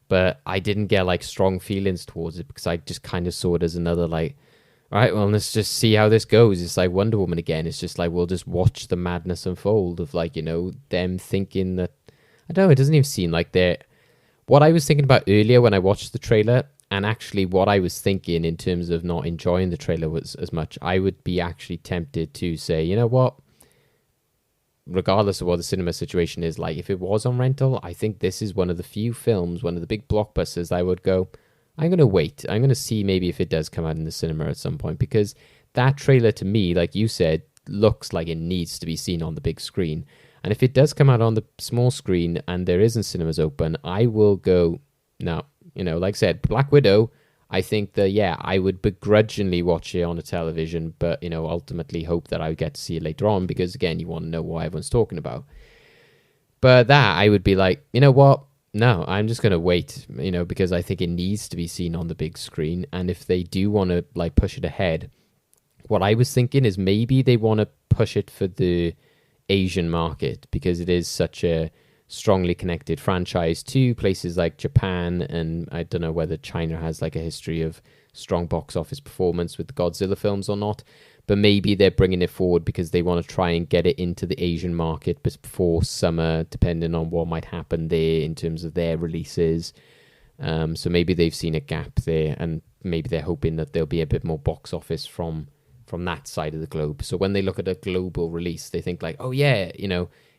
Speaker 2: but I didn't get like strong feelings towards it because I just kind of saw it as another like, all right, well, let's just see how this goes. It's like Wonder Woman again. It's just like, we'll just watch the madness unfold of like, them thinking that, I don't know, it doesn't even seem like they're, what I was thinking about earlier when I watched the trailer, and actually what I was thinking in terms of not enjoying the trailer was as much, I would be actually tempted to say, you know what, regardless of what the cinema situation is, like if it was on rental, I think this is one of the few films, one of the big blockbusters I would go, I'm going to wait. I'm going to see maybe if it does come out in the cinema at some point, because that trailer to me, like you said, looks like it needs to be seen on the big screen. And if it does come out on the small screen and there isn't cinemas open, I will go, no, like I said, Black Widow, I think that, yeah, I would begrudgingly watch it on a television, but, ultimately hope that I would get to see it later on because, again, you want to know what everyone's talking about. But that, I would be like, you know what? No, I'm just going to wait, because I think it needs to be seen on the big screen. And if they do want to, like, push it ahead, what I was thinking is maybe they want to push it for the Asian market because it is such a strongly connected franchise to places like Japan, and I don't know whether China has like a history of strong box office performance with the Godzilla films or not, but maybe they're bringing it forward because they want to try and get it into the Asian market before summer, depending on what might happen there in terms of their releases. So maybe they've seen a gap there, and maybe they're hoping that there'll be a bit more box office from that side of the globe. So when they look at a global release, they think like, oh yeah,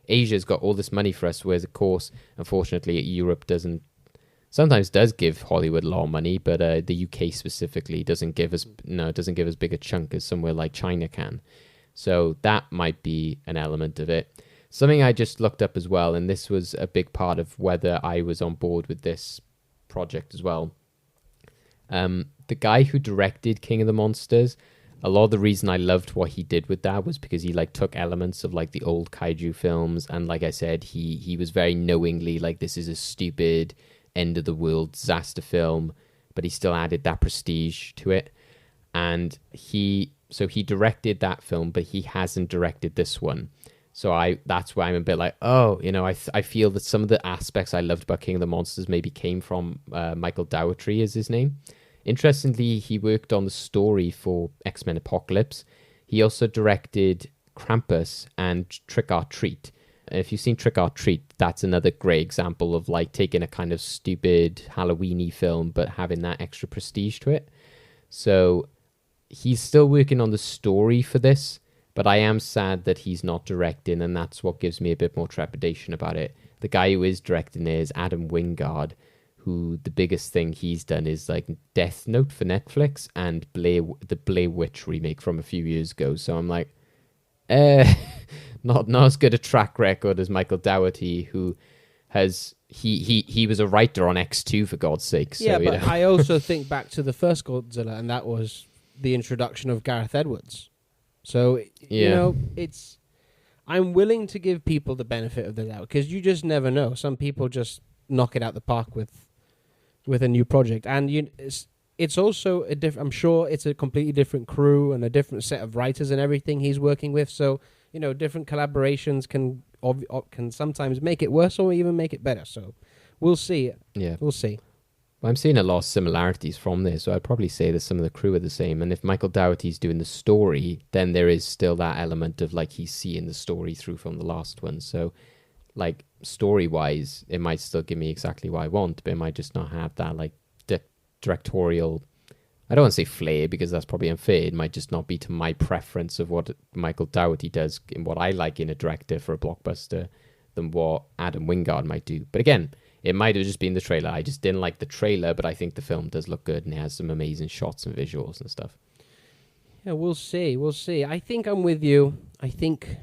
Speaker 2: Asia's got all this money for us, whereas of course, unfortunately, Europe sometimes does give Hollywood a lot of money, but the UK specifically doesn't give as big a chunk as somewhere like China can. So that might be an element of it. Something I just looked up as well, and this was a big part of whether I was on board with this project as well. The guy who directed King of the Monsters, a lot of the reason I loved what he did with that was because he like took elements of like the old kaiju films, and like I said, he was very knowingly like, this is a stupid end of the world disaster film, but he still added that prestige to it. And he directed that film, but he hasn't directed this one. So that's why I'm a bit like, I feel that some of the aspects I loved about King of the Monsters maybe came from Michael Dougherty is his name. Interestingly, he worked on the story for X-Men Apocalypse. He also directed Krampus and Trick or Treat. If you've seen Trick or Treat, that's another great example of like taking a kind of stupid Halloween-y film but having that extra prestige to it. So he's still working on the story for this, but I am sad that he's not directing, and that's what gives me a bit more trepidation about it. The guy who is directing is Adam Wingard, who the biggest thing he's done is like Death Note for Netflix and the Blair Witch remake from a few years ago. So I'm like, not as good a track record as Michael Dougherty, who has he was a writer on X2 for God's sake. So,
Speaker 1: yeah, but I also think back to the first Godzilla, and that was the introduction of Gareth Edwards. So it's I'm willing to give people the benefit of the doubt because you just never know. Some people just knock it out the park with a new project, and it's also a different. I'm sure it's a completely different crew and a different set of writers and everything he's working with. So different collaborations can sometimes make it worse or even make it better. So we'll see.
Speaker 2: Yeah,
Speaker 1: we'll see.
Speaker 2: Well, I'm seeing a lot of similarities from there, so I'd probably say that some of the crew are the same. And if Michael Dougherty's doing the story, then there is still that element of like he's seeing the story through from the last one. So, like story-wise, it might still give me exactly what I want, but it might just not have that like directorial. I don't want to say flair because that's probably unfair. It might just not be to my preference of what Michael Dougherty does and what I like in a director for a blockbuster than what Adam Wingard might do. But again, it might have just been the trailer. I just didn't like the trailer, but I think the film does look good and it has some amazing shots and visuals and stuff.
Speaker 1: Yeah, we'll see. We'll see. I think I'm with you. I think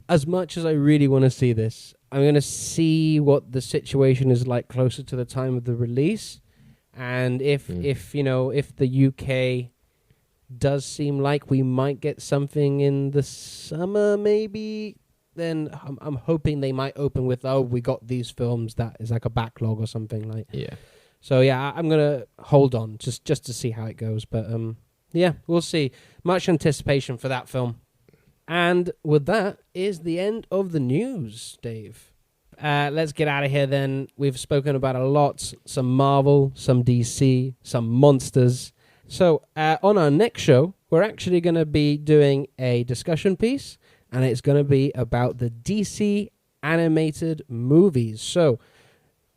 Speaker 1: as much as I really want to see this, I'm going to see what the situation is like closer to the time of the release. And if the UK does seem like we might get something in the summer, maybe, then I'm hoping they might open with, we got these films that is like a backlog or something like.
Speaker 2: Yeah.
Speaker 1: So yeah, I'm gonna hold on just to see how it goes. But yeah, we'll see. Much anticipation for that film. And with that is the end of the news, Dave. Let's get out of here then. We've spoken about a lot. Some Marvel, some DC, some monsters. So on our next show, we're actually going to be doing a discussion piece, and it's going to be about the DC animated movies. So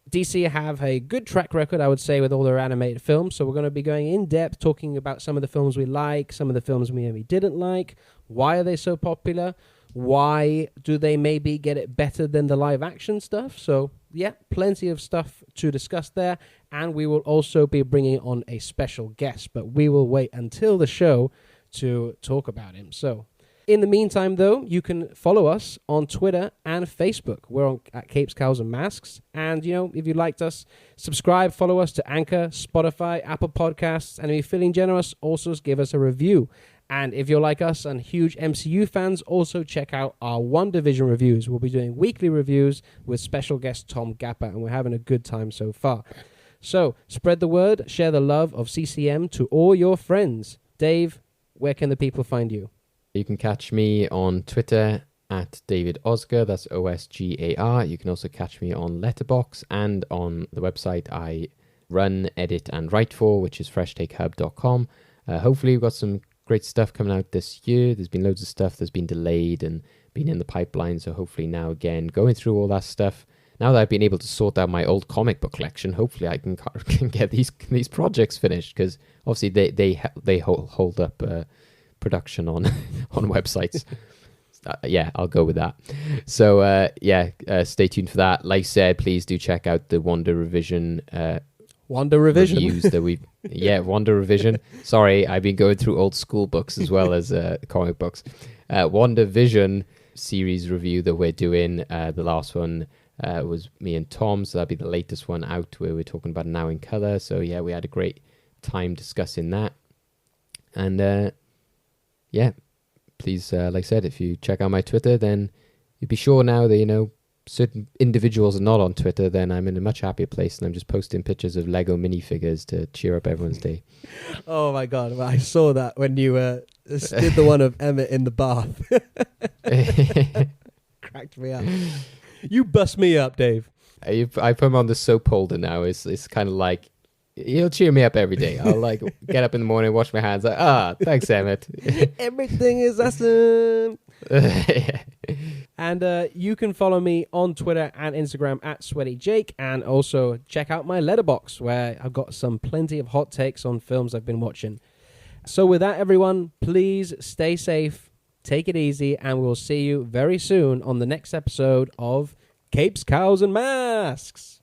Speaker 1: DC have a good track record, I would say, with all their animated films. So we're going to be going in depth, talking about some of the films we like, some of the films we maybe didn't like. Why are they so popular? Why do they maybe get it better than the live action stuff? So yeah, plenty of stuff to discuss there. And we will also be bringing on a special guest, but we will wait until the show to talk about him. So in the meantime, though, you can follow us on Twitter and Facebook. We're at Capes, Cows and Masks. And, if you liked us, subscribe, follow us to Anchor, Spotify, Apple Podcasts. And if you're feeling generous, also give us a review. And if you're like us and huge MCU fans, also check out our WandaVision reviews. We'll be doing weekly reviews with special guest Tom Gapper, and we're having a good time so far. So spread the word, share the love of CCM to all your friends. Dave, where can the people find you?
Speaker 2: You can catch me on Twitter at David Osgar, that's Osgar. You can also catch me on Letterboxd and on the website I run, edit, and write for, which is freshtakehub.com. Hopefully we've got some great stuff coming out this year. There's been loads of stuff that's been delayed and been in the pipeline, so hopefully now again, going through all that stuff, now that I've been able to sort out my old comic book collection, hopefully I can get these projects finished, because obviously they hold up production on websites. Yeah, I'll go with that. So stay tuned for that. Like I said, please do check out the WandaVision reviews that we WandaVision. Sorry, I've been going through old school books as well as comic books. WandaVision series review that we're doing. The last one was me and Tom, so that'll be the latest one out, where we're talking about Now in Color. So yeah, we had a great time discussing that. And please, like I said, if you check out my Twitter, then you'll be sure now that certain individuals are not on Twitter, then I'm in a much happier place, and I'm just posting pictures of Lego minifigures to cheer up everyone's day. Oh
Speaker 1: my God, well, I saw that when you did the one of Emmett in the bath. Cracked me up. You bust me up, Dave.
Speaker 2: I put him on the soap holder now. It's kind of like, he'll cheer me up every day. I'll like get up in the morning, wash my hands, thanks, Emmett.
Speaker 1: Everything is awesome. And you can follow me on Twitter and Instagram at SweatyJake, and also check out my Letterboxd, where I've got plenty of hot takes on films I've been watching. So with that, everyone, please stay safe, take it easy, and we'll see you very soon on the next episode of Capes, Cows, and Masks.